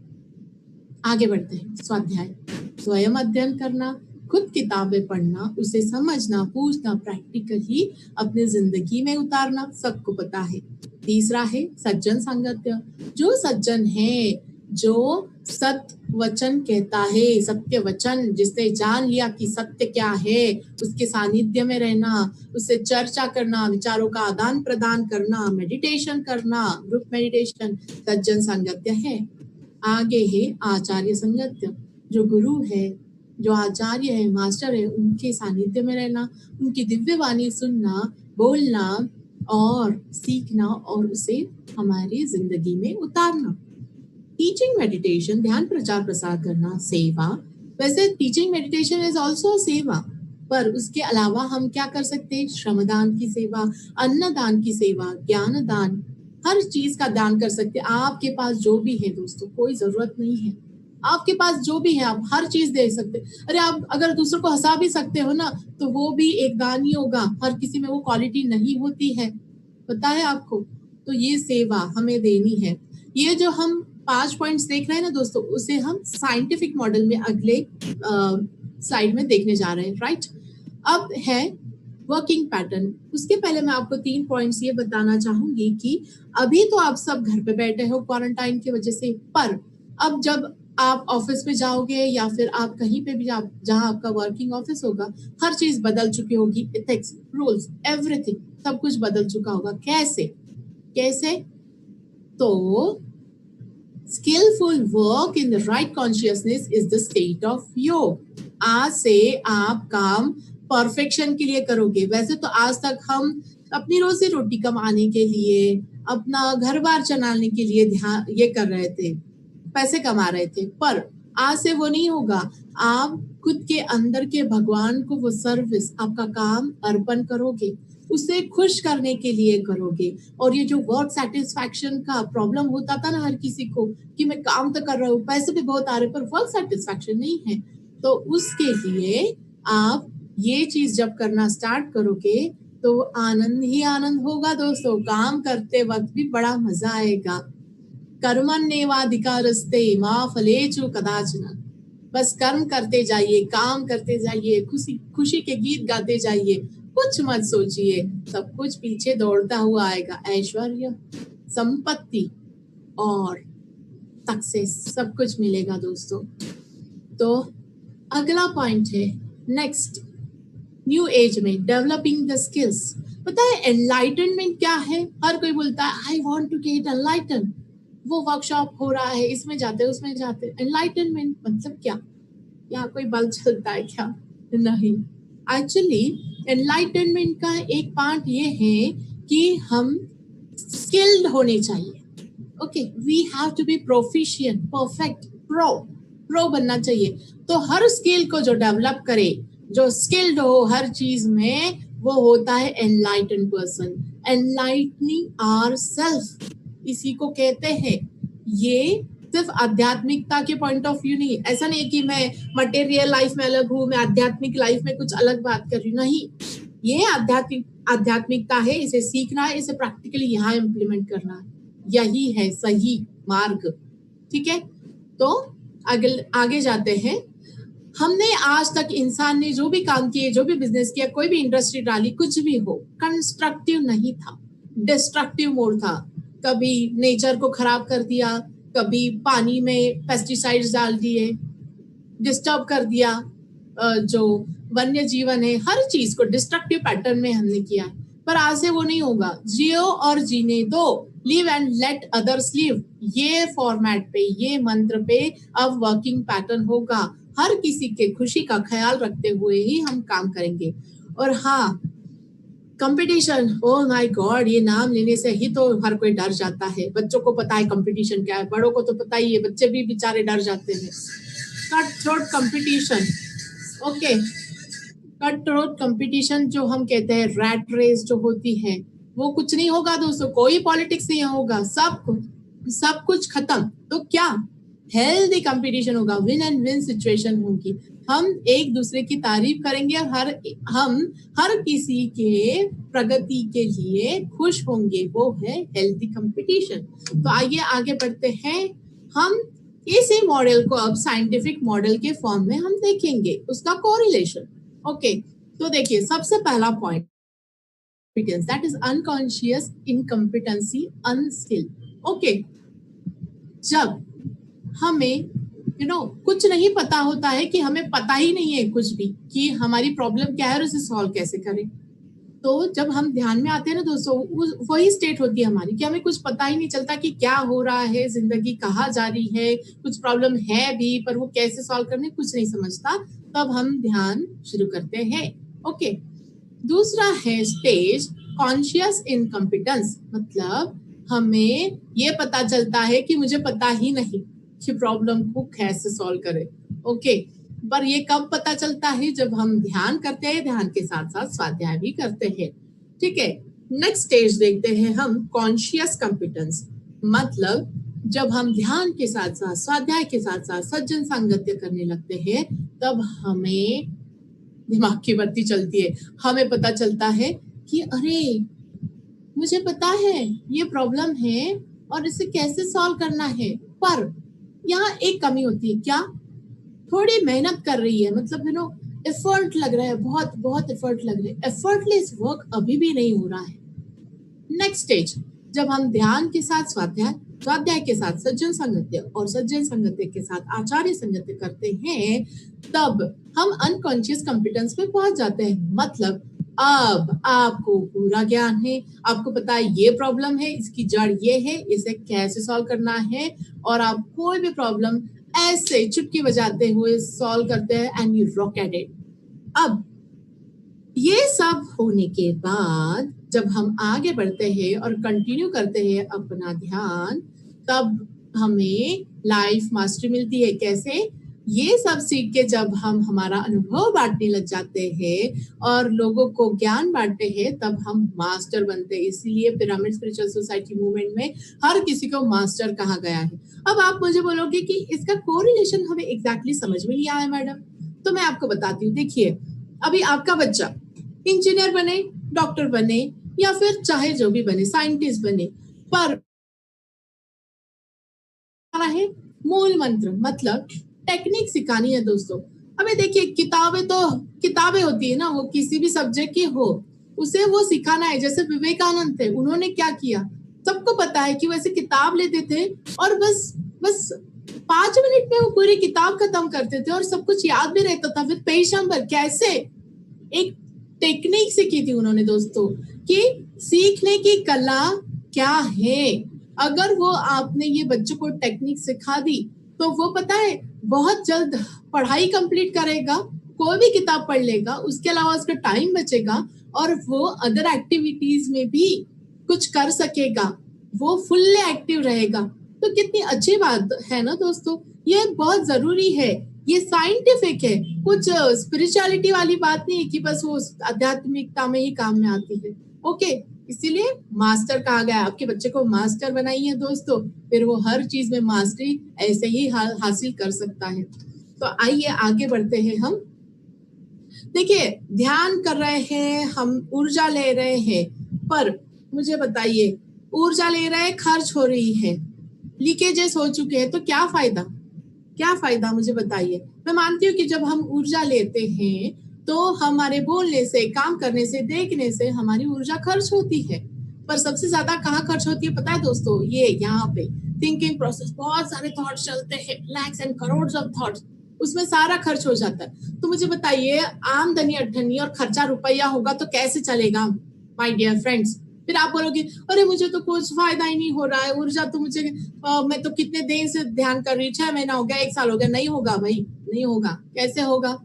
आगे बढ़ते हैं। स्वाध्याय, स्वयं अध्ययन करना, खुद किताबें पढ़ना, उसे समझना, पूछना, प्रैक्टिकली अपनी जिंदगी में उतारना, सबको पता है। तीसरा है सज्जन संगत्य। जो सज्जन है, जो सत्य वचन कहता है, सत्य वचन, जिसने जान लिया कि सत्य क्या है, उसके सानिध्य में रहना, उससे चर्चा करना, विचारों का आदान प्रदान करना, मेडिटेशन करना, ग्रुप मेडिटेशन, सज्जन संगत्य है। आगे है आचार्य संगत्य। जो गुरु है, जो आचार्य है, मास्टर है, उनके सानिध्य में रहना, उनकी दिव्य वाणी सुनना, बोलना और सीखना और उसे हमारी जिंदगी में उतारना। टीचिंग मेडिटेशन, ध्यान प्रचार प्रसार करना, सेवा। वैसे टीचिंग मेडिटेशन इज ऑल्सो सेवा, पर उसके अलावा हम क्या कर सकते हैं? श्रमदान की सेवा, अन्नदान की सेवा, ज्ञान दान, हर चीज का दान कर सकते हैं। आपके पास जो भी है दोस्तों, कोई जरूरत नहीं है, आपके पास जो भी है आप हर चीज दे सकते। अरे आप अगर दूसरों को हंसा भी सकते हो ना, तो वो भी एक दान ही होगा। हर किसी में वो क्वालिटी नहीं होती है, पता है आपको? तो ये सेवा हमें देनी है। ये जो हम 5 पॉइंट्स देख रहे हैं ना दोस्तों, उसे हम साइंटिफिक मॉडल में अगले स्लाइड में देखने जा रहे हैं, राइट? अब है वर्किंग पैटर्न। उसके पहले मैं आपको 3 पॉइंट्स ये बताना चाहूंगी कि अभी तो आप सब घर पे बैठे हो क्वारंटाइन की वजह से, पर अब जब आप ऑफिस में जाओगे या फिर आप कहीं पे भी जहां आपका वर्किंग ऑफिस होगा, हर चीज बदल चुकी होगी। एथिक्स, रूल्स, एवरीथिंग, सब कुछ बदल चुका होगा। कैसे? तो skillful work in the right consciousness is the state of योग। आज से आप काम परफेक्शन के लिए करोगे। वैसे तो आज तक हम अपनी रोजी रोटी कमाने के लिए, अपना घर बार चलाने के लिए ध्यान ये कर रहे थे, पैसे कमा रहे थे, पर आज से वो नहीं होगा। आप खुद के अंदर के भगवान को वो सर्विस, आपका काम अर्पण करोगे, उसे खुश करने के लिए करोगे। और ये जो वर्क सेटिस्फैक्शन का प्रॉब्लम होता था ना हर किसी को, कि मैं काम तो कर रहा हूँ, पैसे भी बहुत आ रहे, पर वर्क सेटिस्फैक्शन नहीं है, तो उसके लिए आप ये चीज जब करना स्टार्ट करोगे तो आनंद ही आनंद होगा दोस्तों। काम करते वक्त भी बड़ा मजा आएगा। कर्मण्येवाधिकारस्ते मा फलेषु कदाचन। बस कर्म करते जाइए, काम करते जाइए, खुशी के गीत गाते जाइए, कुछ मत सोचिए, सब कुछ पीछे दौड़ता हुआ आएगा। ऐश्वर्य, संपत्ति और सक्सेस, सब कुछ मिलेगा दोस्तों। तो अगला पॉइंट है नेक्स्ट, न्यू एज में डेवलपिंग द स्किल्स। पता है एनलाइटनमेंट क्या है? हर कोई बोलता है I want to get enlighten, वो वर्कशॉप हो रहा है, इसमें जाते उसमें जाते। एनलाइटनमेंट मतलब क्या? यहाँ कोई बल्ब चलता है क्या? नहीं। एक्चुअली एनलाइटनमेंट का एक पार्ट ये है कि हम स्किल्ड होने चाहिए। Okay, we have to be proficient, perfect, pro बनना चाहिए। तो हर स्किल को जो डेवलप करे, जो स्किल्ड हो हर चीज में, वो होता है एनलाइटन पर्सन। एनलाइटनिंग आवरसेल्फ, इसी को कहते हैं। ये सिर्फ आध्यात्मिकता के पॉइंट ऑफ व्यू नहीं, ऐसा नहीं कि मैं मटेरियल लाइफ में अलग हूँ, मैं आध्यात्मिक लाइफ में कुछ अलग बात कर रही हूँ, नहीं। ये आध्यात्मिकता है, इसे सीखना है, इसे प्रैक्टिकली यहाँ इम्प्लीमेंट करना है, यही है सही मार्ग। ठीक है, तो आगे जाते हैं। हमने आज तक इंसान ने जो भी काम किए, जो भी बिजनेस किया, कोई भी इंडस्ट्री डाली, कुछ भी हो, कंस्ट्रक्टिव नहीं था, डिस्ट्रक्टिव मोड था। कभी नेचर को खराब कर दिया, कभी पानी में पेस्टिसाइड्स डाल दिए, डिस्टर्ब कर दिया जो वन्य जीवन है, हर चीज को डिस्ट्रक्टिव पैटर्न में हमने किया है। पर आज से वो नहीं होगा। जियो और जीने दो, live and let others live, ये फॉर्मेट पे, ये मंत्र पे अब वर्किंग पैटर्न होगा। हर किसी के खुशी का ख्याल रखते हुए ही हम काम करेंगे। और हाँ, कंपटीशन, ओह माय गॉड, ये नाम लेने से ही तो हर कोई डर जाता है। बच्चों को पता है कंपटीशन क्या है, बड़ों को तो पता ही है, बच्चे भी बेचारे डर जाते हैं। Cut throat competition, okay, cut throat competition जो हम कहते हैं, रैट रेस जो होती है, वो कुछ नहीं होगा दोस्तों, कोई पॉलिटिक्स नहीं होगा, सब कुछ खत्म। तो क्या हेल्दी कंपटीशन होगा, विन एंड विन सिचुएशन होगी। हम एक दूसरे की तारीफ करेंगे और हम हर किसी के प्रगति के लिए खुश होंगे, वो है हेल्दी कंपटीशन। तो आइए आगे बढ़ते हैं। हम इसी मॉडल को अब साइंटिफिक मॉडल के फॉर्म में हम देखेंगे, उसका कोरिलेशन। ओके, तो देखिए, सबसे पहला point, that is unconscious incompetency, unskilled. Okay, जब हमें कुछ नहीं पता होता है, कि हमें पता ही नहीं है कुछ भी कि हमारी प्रॉब्लम क्या है और उसे सॉल्व कैसे करें, तो जब हम ध्यान में आते हैं ना दोस्तों, वही स्टेट होती है हमारी कि हमें कुछ पता ही नहीं चलता कि क्या हो रहा है, जिंदगी कहाँ जा रही है, कुछ प्रॉब्लम है भी पर वो कैसे सॉल्व करने कुछ नहीं समझता, तब हम ध्यान शुरू करते हैं। ओके, दूसरा है स्टेज कॉन्शियस इनकम्पिटेंस, मतलब हमें ये पता चलता है कि मुझे पता ही नहीं कि प्रॉब्लम को कैसे सॉल्व करें। ओके, पर ये कब पता चलता है? जब हम ध्यान करते हैं, ध्यान के साथ साथ स्वाध्याय भी करते हैं। ठीक है, नेक्स्ट स्टेज देखते हैं हम, कॉन्शियस कॉम्पिटेंस, मतलब जब हम ध्यान के साथ साथ, स्वाध्याय के साथ साथ सज्जन सांगत्य करने लगते हैं, तब हमें दिमाग की बत्ती चलती है, हमें पता चलता है कि अरे मुझे पता है ये प्रॉब्लम है और इसे कैसे सॉल्व करना है, पर यहाँ एक कमी होती है। क्या? थोड़ी मेहनत कर रही है, मतलब एफर्ट लग रहा है, बहुत बहुत एफर्ट लग रहा है, एफर्टलेस वर्क अभी भी नहीं हो रहा है। नेक्स्ट स्टेज, जब हम ध्यान के साथ स्वाध्याय, स्वाध्याय के साथ सज्जन संगत्य और सज्जन संगत्य के साथ आचार्य संगत्य करते हैं, तब हम अनकॉन्शियस कॉम्पिटेंस पे पहुंच जाते हैं। मतलब अब आपको पूरा ज्ञान है, आपको पता है ये प्रॉब्लम है, इसकी जड़ ये है, इसे कैसे सॉल्व करना है, और आप कोई भी प्रॉब्लम ऐसे चुटकी बजाते हुए सॉल्व करते हैं and you rock at it. अब ये सब होने के बाद जब हम आगे बढ़ते हैं और कंटिन्यू करते हैं अपना ध्यान, तब हमें लाइफ मास्टरी मिलती है। कैसे? ये सब सीख के जब हम हमारा अनुभव बांटने लग जाते हैं और लोगों को ज्ञान बांटते हैं, तब हम मास्टर बनते हैं। इसीलिए पिरामिड स्पिरिचुअल सोसाइटी मूवमेंट में हर किसी को मास्टर कहा गया है। अब आप मुझे बोलोगे कि इसका कोरिलेशन हमें एग्जैक्टली समझ में नहीं आया मैडम, तो मैं आपको बताती हूँ। देखिए, अभी आपका बच्चा इंजीनियर बने, डॉक्टर बने, या फिर चाहे जो भी बने, साइंटिस्ट बने, पर है मूल मंत्र, मतलब टेक्निक सिखानी है दोस्तों। अबे देखिए, किताबें होती है ना, वो किसी भी सब्जेक्ट की हो, उसे वो सिखाना है। जैसे विवेकानंद थे, उन्होंने क्या किया, सबको पता है कि वैसे किताब लेते थे और बस 5 मिनट में वो पूरी किताब खत्म करते थे और सब कुछ याद भी रहता था। फिर पेशंबर कैसे एक टेक्निक सीखी थी उन्होंने दोस्तों, कि सीखने की कला क्या है। अगर वो आपने ये बच्चों को टेक्निक सिखा दी, तो वो पता है बहुत जल्द पढ़ाई कंप्लीट करेगा, कोई भी किताब पढ़ लेगा, उसके अलावा उसका टाइम बचेगा और वो अदर एक्टिविटीज में भी कुछ कर सकेगा, वो फुल्ली एक्टिव रहेगा। तो कितनी अच्छी बात है ना दोस्तों, ये बहुत जरूरी है, ये साइंटिफिक है, कुछ स्पिरिचुअलिटी वाली बात नहीं है कि बस वो आध्यात्मिकता में ही काम में आती है। ओके, इसीलिए मास्टर कहा गया। आपके बच्चे को मास्टर बनाइए दोस्तों, फिर वो हर चीज में मास्टरी ऐसे ही हासिल कर सकता है। तो आइए आगे बढ़ते हैं हम। देखिए, ध्यान कर रहे हैं हम, ऊर्जा ले रहे हैं, पर मुझे बताइए, ऊर्जा ले रहे हैं, खर्च हो रही है, लीकेजेस हो चुके हैं, तो क्या फायदा? क्या फायदा मुझे बताइए। मैं मानती हूँ कि जब हम ऊर्जा लेते हैं तो हमारे बोलने से, काम करने से, देखने से हमारी ऊर्जा खर्च होती है। पर सबसे ज्यादा कहाँ खर्च होती है पता है दोस्तों? ये यहाँ पे थिंकिंग प्रोसेस, बहुत सारे थॉट्स चलते हैं, lakhs and crore of thoughts, उसमें सारा खर्च हो जाता है। तो मुझे बताइए, आमदनी अठन्नी और खर्चा रुपया होगा तो कैसे चलेगा माय डियर फ्रेंड्स? फिर आप बोलोगे अरे मुझे तो कुछ फायदा ही नहीं हो रहा है, ऊर्जा तो मुझे मैं तो कितने देर से ध्यान कर रही हूँ, 6 महीना हो गया, 1 साल हो गया। नहीं होगा भाई, नहीं होगा। कैसे होगा?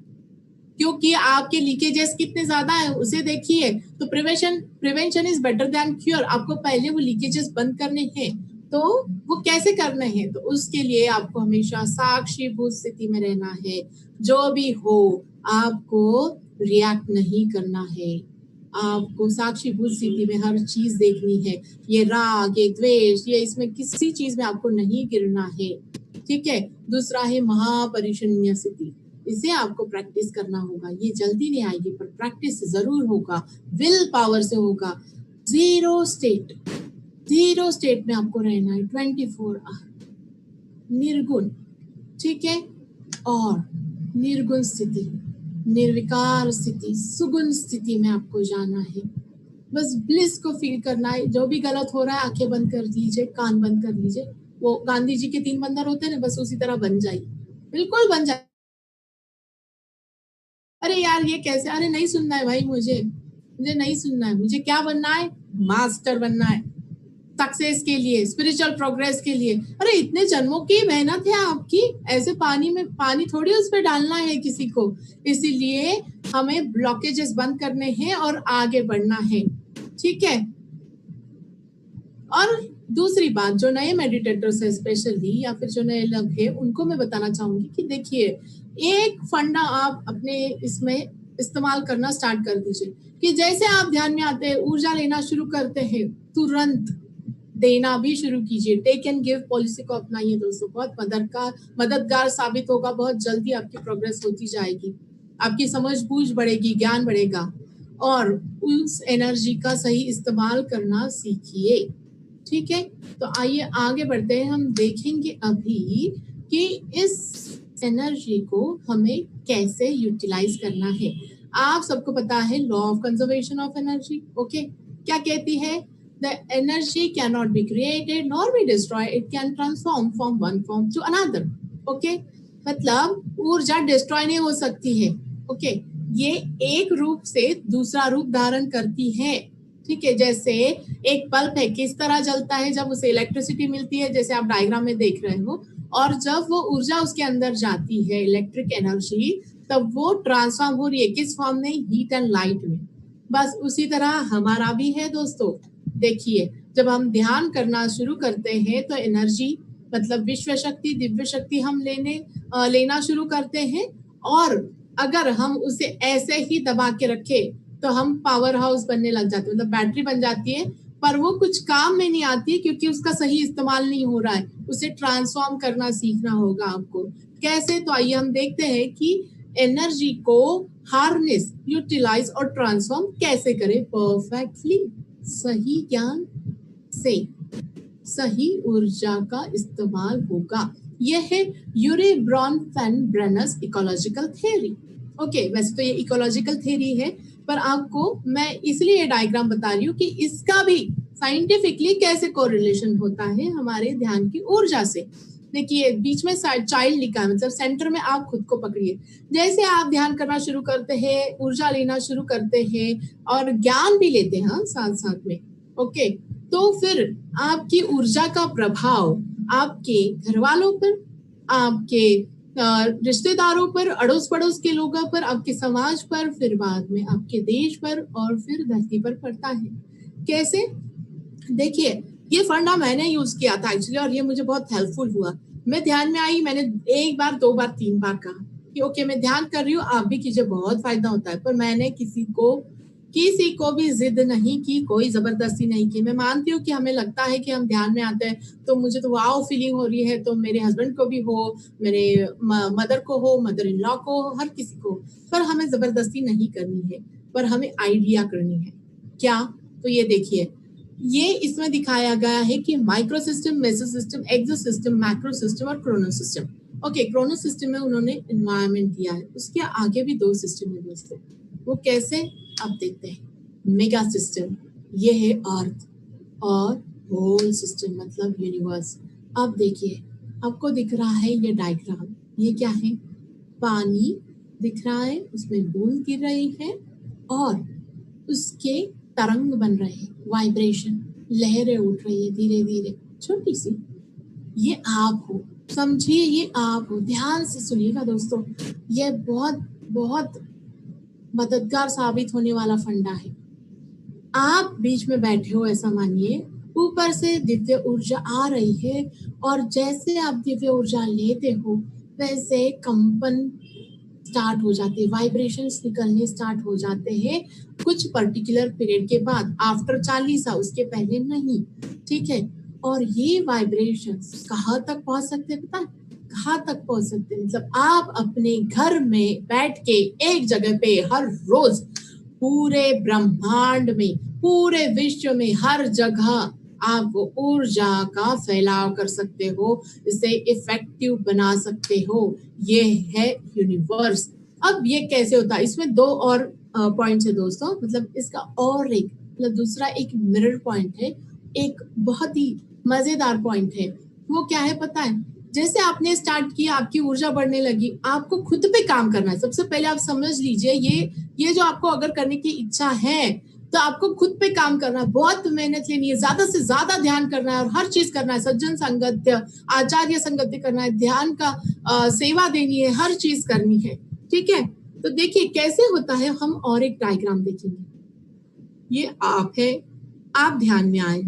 क्योंकि आपके लीकेजेस कितने ज्यादा है उसे देखिए। तो prevention is better than cure. आपको पहले वो लीकेजेस बंद करने हैं, तो वो कैसे करने हैं? तो उसके लिए आपको हमेशा साक्षीभूत स्थिति में रहना है। जो भी हो आपको रिएक्ट नहीं करना है, आपको साक्षीभूत स्थिति में हर चीज देखनी है। ये राग, ये द्वेष, ये इसमें किसी चीज में आपको नहीं गिरना है, ठीक है। दूसरा है महापरिशून्य स्थिति, इसे आपको प्रैक्टिस करना होगा। ये जल्दी नहीं आएगी पर प्रैक्टिस जरूर होगा, विल पावर से होगा। जीरो स्टेट में आपको रहना है 24 आवर, निर्गुण, ठीक है। और निर्गुण स्थिति, निर्विकार स्थिति, सुगुण स्थिति में आपको जाना है। बस ब्लिस को फील करना है। जो भी गलत हो रहा है आंखें बंद कर लीजिए, कान बंद कर लीजिए। वो गांधी जी के 3 बंदर होते हैं ना, बस उसी तरह बन जाइए, बिल्कुल बन जाए। अरे यार ये कैसे, अरे नहीं सुनना है भाई, मुझे नहीं सुनना है। मुझे क्या बनना है? मास्टर बनना है, सक्सेस के लिए, स्पिरिचुअल प्रोग्रेस के लिए। अरे इतने जन्मों की मेहनत है आपकी, ऐसे पानी में पानी थोड़ी उस पर डालना है किसी को। इसीलिए हमें ब्लॉकेजेस बंद करने हैं और आगे बढ़ना है, ठीक है। और दूसरी बात, जो नए मेडिटेटर्स है स्पेशली, या फिर जो नए लोग हैं, उनको मैं बताना चाहूंगी कि देखिए, एक फंडा आप अपने इसमें इस्तेमाल करना स्टार्ट कर दीजिए कि जैसे आप ध्यान में आते हैं, ऊर्जा लेना शुरू करते हैं, तुरंत देना भी शुरू कीजिए। टेक एंड गिव पॉलिसी को अपनाइए दोस्तों, बहुत मददगार साबित होगा। बहुत जल्दी आपकी प्रोग्रेस होती जाएगी, आपकी समझ बूझ बढ़ेगी, ज्ञान बढ़ेगा, और उस एनर्जी का सही इस्तेमाल करना सीखिए, ठीक है। तो आइए आगे बढ़ते हैं। हम देखेंगे अभी कि इस एनर्जी को हमें कैसे यूटिलाइज करना है। आप सबको पता है law of conservation of energy, okay. क्या कहती है? The energy can not be created nor be destroy, it can transform from one form to another, okay. मतलब ऊर्जा डिस्ट्रॉय नहीं हो सकती है, ओके। ये एक रूप से दूसरा रूप धारण करती है, ठीक है। जैसे एक बल्ब है, किस तरह जलता है? जब उसे इलेक्ट्रिसिटी मिलती है, जैसे आप डायग्राम में देख रहे हो, और जब वो ऊर्जा उसके अंदर जाती है, इलेक्ट्रिक एनर्जी, तब वो ट्रांसफॉर्म हो रही है किस फॉर्म में? हीट एंड लाइट में। बस उसी तरह हमारा भी है दोस्तों। देखिए, जब हम ध्यान करना शुरू करते हैं तो एनर्जी, मतलब विश्व शक्ति, दिव्य शक्ति हम लेना शुरू करते हैं, और अगर हम उसे ऐसे ही दबा के रखें तो हम पावर हाउस बनने लग जाते हैं, मतलब बैटरी बन जाती है, पर वो कुछ काम में नहीं आती क्योंकि उसका सही इस्तेमाल नहीं हो रहा है। उसे ट्रांसफॉर्म करना सीखना होगा आपको। कैसे? तो आइए हम देखते हैं कि एनर्जी को हार्नेस, यूटिलाइज और ट्रांसफॉर्म कैसे करें परफेक्टली, सही ज्ञान से सही ऊर्जा का इस्तेमाल होगा। यह है Urie Bronfenbrenner's ecological theory, okay. वैसे तो ये इकोलॉजिकल थ्योरी है, पर आपको मैं इसलिए ये डायग्राम बता रही हूँ कि इसका भी साइंटिफिकली कैसे कोरिलेशन होता है हमारे ध्यान की ऊर्जा से। देखिए, बीच में चाइल्ड लिखा है, मतलब सेंटर में आप खुद को पकड़िए। जैसे आप ध्यान करना शुरू करते हैं, ऊर्जा लेना शुरू करते हैं और ज्ञान भी लेते हैं साथ साथ में, ओके, तो फिर आपकी ऊर्जा का प्रभाव आपके घर वालों पर, आपके रिश्तेदारों पर, अड़ोस पड़ोस के लोगों पर, आपके समाज पर, फिर बाद में आपके देश पर, और फिर धरती पर पड़ता है। कैसे? देखिए, ये फंडा मैंने यूज किया था एक्चुअली, और ये मुझे बहुत हेल्पफुल हुआ। मैं ध्यान में आई, मैंने 1 बार 2 बार 3 बार कहा कि ओके मैं ध्यान कर रही हूँ, आप भी कीजिए, बहुत फायदा होता है। पर मैंने किसी को किसी को भी जिद नहीं की, कोई जबरदस्ती नहीं की। मैं मानती हूँ कि हमें लगता है कि हम ध्यान में आते हैं तो मुझे तो वाओ फीलिंग हो रही है, तो मेरे हस्बैंड को भी हो, मेरे मदर को हो, मदर इन लॉ को, हर किसी को, पर हमें जबरदस्ती नहीं करनी है, पर हमें आइडिया करनी है। क्या? तो ये देखिए, ये इसमें दिखाया गया है कि माइक्रो सिस्टम, मेसो सिस्टम, एक्सो सिस्टम, मैक्रो सिस्टम और Chrono system. Okay, Chrono system में उन्होंने एनवायरनमेंट दिया है, उसके आगे भी 2 सिस्टम है दोस्तों। वो कैसे? अब देखते हैं। मेगा सिस्टम, ये है अर्थ, और होल सिस्टम मतलब यूनिवर्स। अब देखिए, आपको दिख रहा है ये डायग्राम, ये क्या है? पानी दिख रहा है, उसमें बूंद गिर रही है और उसके तरंग बन रहे हैं, वाइब्रेशन, लहरें उठ रही है धीरे धीरे, छोटी सी। ये आप हो, समझिए, ये आप हो। ध्यान से सुनिएगा दोस्तों, ये बहुत बहुत मददगार साबित होने वाला फंडा है। आप बीच में बैठे हो, ऐसा मानिए, ऊपर से दिव्य ऊर्जा आ रही है और जैसे आप दिव्य ऊर्जा लेते हो वैसे कंपन स्टार्ट हो जाते हैं, वाइब्रेशंस निकलने स्टार्ट हो जाते हैं कुछ पर्टिकुलर पीरियड के बाद, आफ्टर 40, उसके पहले नहीं, ठीक है। और ये वाइब्रेशंस कहाँ तक पहुंच सकते हैं पता है? कहाँ तक पहुंच सकते हैं? मतलब आप अपने घर में बैठ के एक जगह पे हर रोज पूरे ब्रह्मांड में, पूरे विश्व में, हर जगह आप वो ऊर्जा का फैलाव कर सकते हो, इसे इफेक्टिव बना सकते हो। ये है यूनिवर्स। अब ये कैसे होता है? इसमें 2 और पॉइंट्स है दोस्तों, मतलब इसका और एक, मतलब दूसरा एक मिरर पॉइंट है, एक बहुत ही मजेदार पॉइंट है। वो क्या है पता है? जैसे आपने स्टार्ट किया, आपकी ऊर्जा बढ़ने लगी, आपको खुद पे काम करना है। सबसे पहले आप समझ लीजिए, ये जो आपको अगर करने की इच्छा है तो आपको खुद पे काम करना है, बहुत मेहनत लेनी है, ज्यादा से ज्यादा ध्यान करना है और हर चीज करना है, सज्जन संगत्य, आचार्य संगत्य करना है, ध्यान का सेवा देनी है, हर चीज करनी है, ठीक है। तो देखिए कैसे होता है, हम और एक डायग्राम देखेंगे। ये आप है, आप ध्यान में आए,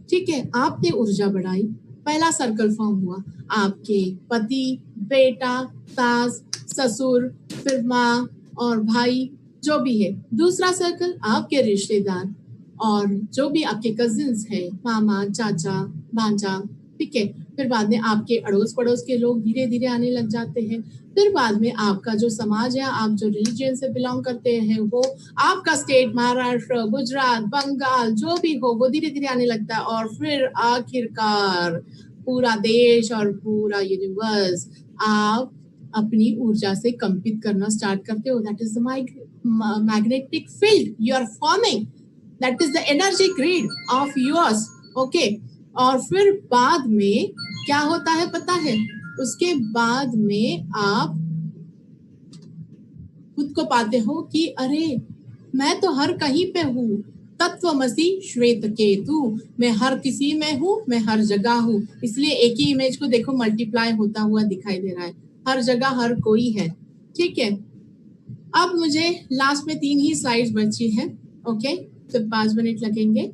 ठीक है, आपने ऊर्जा बढ़ाई, पहला सर्कल फॉर्म हुआ, आपके पति, बेटा, सास, ससुर, फिर माँ और भाई, जो भी है। दूसरा सर्कल आपके रिश्तेदार और जो भी आपके कजिन्स है, मामा, चाचा, भांजा, ठीक है। फिर बाद में आपके अड़ोस पड़ोस के लोग धीरे धीरे आने लग जाते हैं। फिर बाद में आपका जो समाज है, आप जो रिलीजन से बिलोंग करते हैं, वो आपका स्टेट, महाराष्ट्र, गुजरात, बंगाल, जो भी हो, वो धीरे धीरे आने लगता है। और फिर आखिरकार पूरा देश और पूरा यूनिवर्स आप अपनी ऊर्जा से कंपित करना स्टार्ट करते हो। That is the magnetic field you are forming, that is the energy grid of yours, okay। और फिर बाद में क्या होता है पता है? उसके बाद में आप खुद को पाते हो कि अरे मैं तो हर कहीं पे हूँ, तत्वमसि श्वेत केतु, मैं हर किसी में हूँ, मैं हर जगह हूँ। इसलिए एक ही इमेज को देखो मल्टीप्लाई होता हुआ दिखाई दे रहा है, हर जगह हर कोई है, ठीक है। अब मुझे लास्ट में 3 ही स्लाइड्स बची है, ओके, तो 5 मिनट लगेंगे।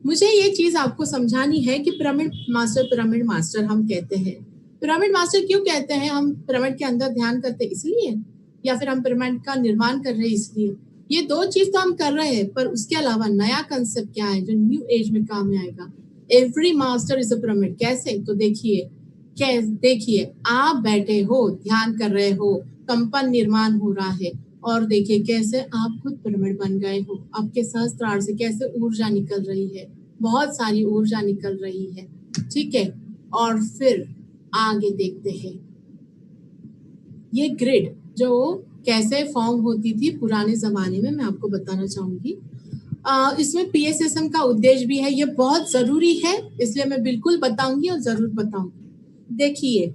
मुझे ये चीज आपको समझानी है कि पिरामिड मास्टर हम कहते हैं। पिरामिड मास्टर क्यों कहते हैं? हम पिरामिड के अंदर ध्यान करते इसलिए, या फिर हम पिरामिड का निर्माण कर रहे हैं इसलिए? ये 2 चीज तो हम कर रहे हैं, पर उसके अलावा नया कंसेप्ट क्या है जो न्यू एज में काम में आएगा? Every master is a pyramid. कैसे? तो देखिए आप बैठे हो, ध्यान कर रहे हो, कंपन निर्माण हो रहा है, और देखिए कैसे आप खुद पिरामिड बन गए हो। आपके सहस्त्रार से कैसे ऊर्जा निकल रही है, बहुत सारी ऊर्जा निकल रही है, ठीक है। और फिर आगे देखते हैं ये ग्रिड जो कैसे फॉर्म होती थी पुराने जमाने में, मैं आपको बताना चाहूंगी। इसमें पीएसएसएम का उद्देश्य भी है, ये बहुत जरूरी है, इसलिए मैं बिल्कुल बताऊंगी और जरूर बताऊंगी। देखिए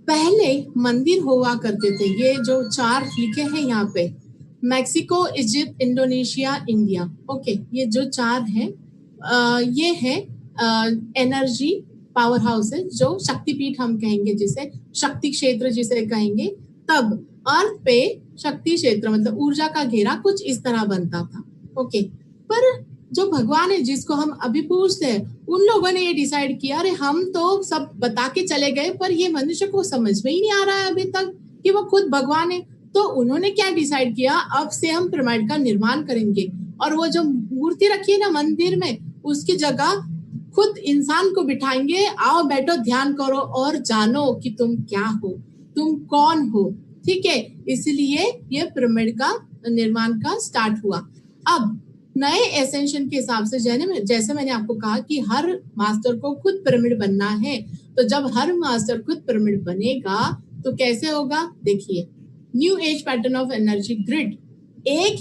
पहले मंदिर हुआ करते थे, ये जो 4 लिखे हैं यहाँ पे, Mexico, Egypt, Indonesia, India, okay, ये जो 4 हैं, ये है एनर्जी पावर हाउस है, जो शक्तिपीठ हम कहेंगे, जिसे शक्ति क्षेत्र जिसे कहेंगे। तब अर्थ पे शक्ति क्षेत्र मतलब ऊर्जा का घेरा कुछ इस तरह बनता था, ओके। पर जो भगवान है जिसको हम अभी पूछते हैं, उन लोगों ने ये डिसाइड किया, अरे हम तो सब बता के चले गए, पर ये मनुष्य को समझ में ही नहीं आ रहा है अभी तक कि वो खुद भगवान है। तो उन्होंने क्या डिसाइड किया, अब से हम पिरामिड का निर्माण करेंगे और वो जो मूर्ति रखी है ना मंदिर में, उसकी जगह खुद इंसान को बिठाएंगे, आओ बैठो ध्यान करो और जानो कि तुम क्या हो, तुम कौन हो। ठीक है, इसलिए ये पिरामिड का निर्माण का स्टार्ट हुआ। अब नए एसेंशन के हिसाब से जैसे मैंने आपको कहा कि हर मास्टर को खुद पिरामिड बनना है, तो जब हर मास्टर खुद पिरामिड बनेगा तो कैसे होगा, देखिए new age pattern of energy grid, एक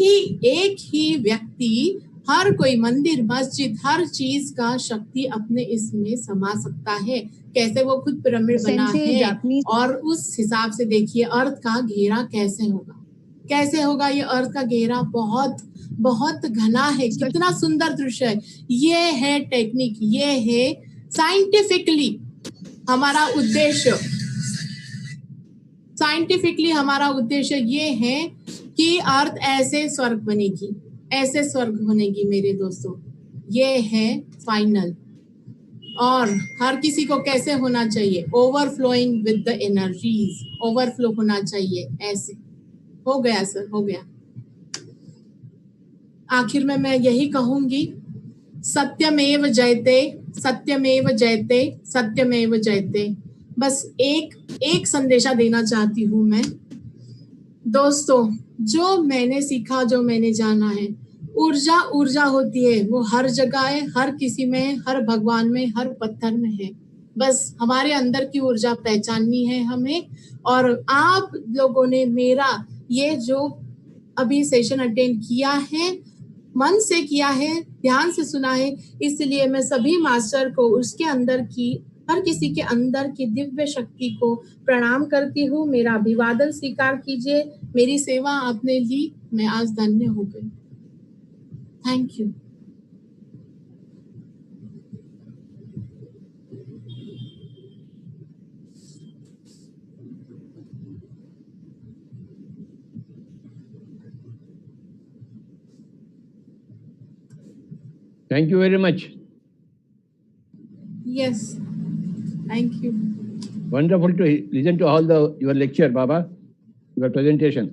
ही व्यक्ति हर कोई मंदिर मस्जिद हर चीज का शक्ति अपने इसमें समा सकता है। कैसे वो खुद पिरामिड बना है, और उस हिसाब से देखिए अर्थ का घेरा कैसे होगा ये अर्थ का घेरा बहुत बहुत घना है, कितना सुंदर दृश्य है। ये है टेक्निक, ये है साइंटिफिकली हमारा उद्देश्य ये है कि अर्थ ऐसे स्वर्ग बनेगी मेरे दोस्तों। ये है फाइनल। और हर किसी को कैसे होना चाहिए, overflowing with the energies, overflow होना चाहिए। ऐसे हो गया सर, हो गया। आखिर में मैं यही कहूंगी, सत्यमेव जयते सत्यमेव जयते सत्यमेव जयते। बस एक संदेशा देना चाहती हूँ मैं दोस्तों, जो मैंने सीखा, जो मैंने जाना है, ऊर्जा होती है, वो हर जगह है, हर किसी में है, हर भगवान में, हर पत्थर में है। बस हमारे अंदर की ऊर्जा पहचाननी है हमें। और आप लोगों ने मेरा ये जो अभी सेशन अटेंड किया है, मन से किया है, ध्यान से सुना है, इसलिए मैं सभी मास्टर को उसके अंदर की, हर किसी के अंदर की दिव्य शक्ति को प्रणाम करती हूँ। मेरा अभिवादन स्वीकार कीजिए। मेरी सेवा आपने ली, मैं आज धन्य हो गई। Thank you. Thank you very much. Yes, thank you. Wonderful to listen to all your lecture, Baba, your presentation.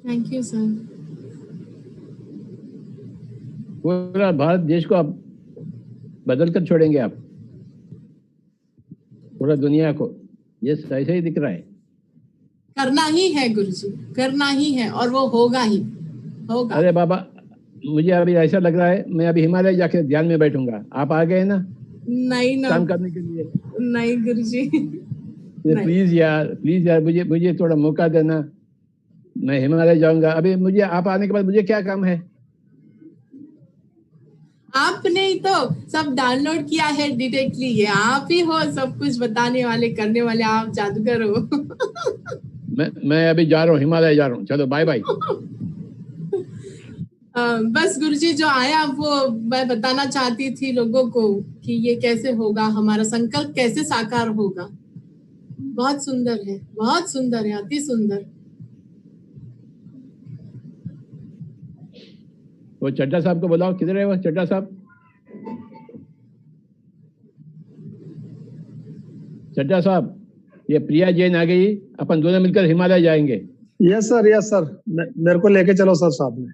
Thank you, sir. पूरा भारत देश को आप बदल कर छोड़ेंगे, आप पूरा दुनिया को। ये ऐसे ही दिख रहा है। करना ही है गुरुजी, करना ही है, और वो होगा ही होगा। अरे बाबा, मुझे अभी ऐसा लग रहा है मैं अभी हिमालय जाके ध्यान में बैठूंगा। आप आ गए ना? नहीं ना, काम करने के लिए। नहीं गुरुजी, प्लीज यार मुझे थोड़ा मौका देना। मैं हिमालय जाऊंगा। अभी मुझे आप आने के बाद मुझे क्या काम है? आपने ही तो सब डाउनलोड किया है डायरेक्टली। ये आप ही हो सब कुछ बताने वाले, करने वाले, आप जादूगर हो। मैं अभी जा रहा हूँ, हिमालय जा रहा हूँ। चलो बाय बाय। बस गुरुजी जो आया वो मैं बताना चाहती थी लोगों को कि ये कैसे होगा, हमारा संकल्प कैसे साकार होगा। बहुत सुंदर है, बहुत सुंदर है, अति सुंदर। वो चड्डा साहब को बुलाओ। किधर है वो चड्डा साहब? चड्डा साहब, ये प्रिया जैन आ गई, अपन दोनों मिलकर हिमालय जाएंगे। यस सर, मेरे को लेके चलो सर साथ में।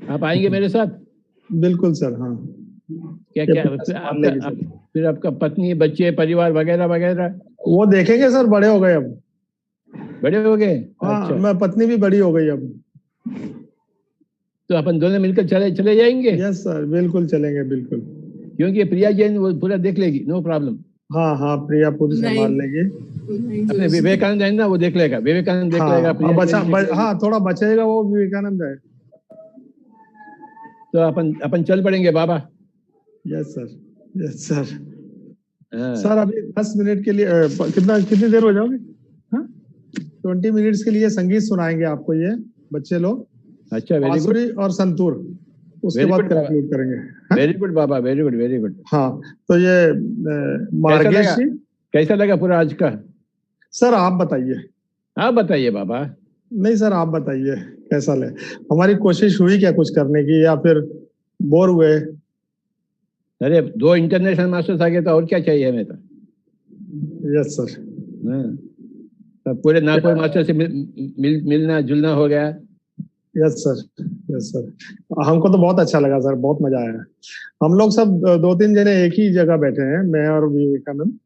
आप आएंगे मेरे साथ? बिल्कुल सर। हाँ, क्या फिर आपका पत्नी, बच्चे, परिवार वगैरह वगैरह वो देखेंगे सर। बड़े हो गए अब। बड़े हो गए? हाँ, अच्छा। मैं पत्नी भी बड़ी हो गई अब। तो अपन दोनों मिलकर चले जाएंगे। यस सर, बिल्कुल चलेंगे, बिल्कुल। क्योंकि प्रिया जैन वो पूरा देख लेगी, नो प्रॉब्लम। हाँ, प्रिया पूरी संभाल लेगी। अपने विवेकानंद है ना, वो देख लेगा। विवेकानंद देख लेगा। हाँ, थोड़ा बचेगा वो विवेकानंद है। तो अपन चल पड़ेंगे बाबा। Yes sir. सर अभी 10 मिनट के लिए कितनी देर हो जाओगे? 20 मिनट्स के लिए संगीत सुनाएंगे आपको ये बच्चे लोग। अच्छा, वेरी गुड। और संतूर, उसके बाद कंक्लूड करेंगे। वेरी गुड बाबा, वेरी गुड। हाँ, तो ये मार्गेश जी, कैसा लगा पूरा आज का? सर आप बताइए बाबा। नहीं सर, आप बताइए कैसा लगे। हमारी कोशिश हुई क्या कुछ करने की, या फिर बोर हुए? अरे 2 इंटरनेशनल मास्टर्स आ गए तो और क्या चाहिए हमें तो। Yes sir. पूरे नागपुर मास्टर से मिलना जुलना हो गया। Yes sir, yes sir. हमको तो बहुत अच्छा लगा सर, बहुत मजा आया। हम लोग सब 2-3 जने एक ही जगह बैठे हैं, मैं और विवेकानंद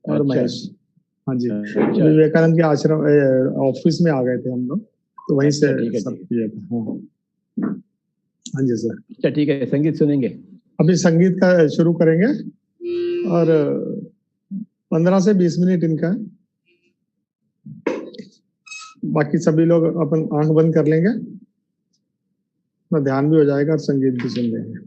और महेश। हाँ जी, विवेकानंद के आश्रम ऑफिस में आ गए थे हम लोग, तो वहीं से सब किया था। हाँ जी सर। अच्छा ठीक है, संगीत सुनेंगे अभी। संगीत का शुरू करेंगे और 15 से 20 मिनट इनका, बाकी सभी लोग अपन आंख बंद कर लेंगे, अपना ध्यान भी हो जाएगा और संगीत भी सुन लेंगे।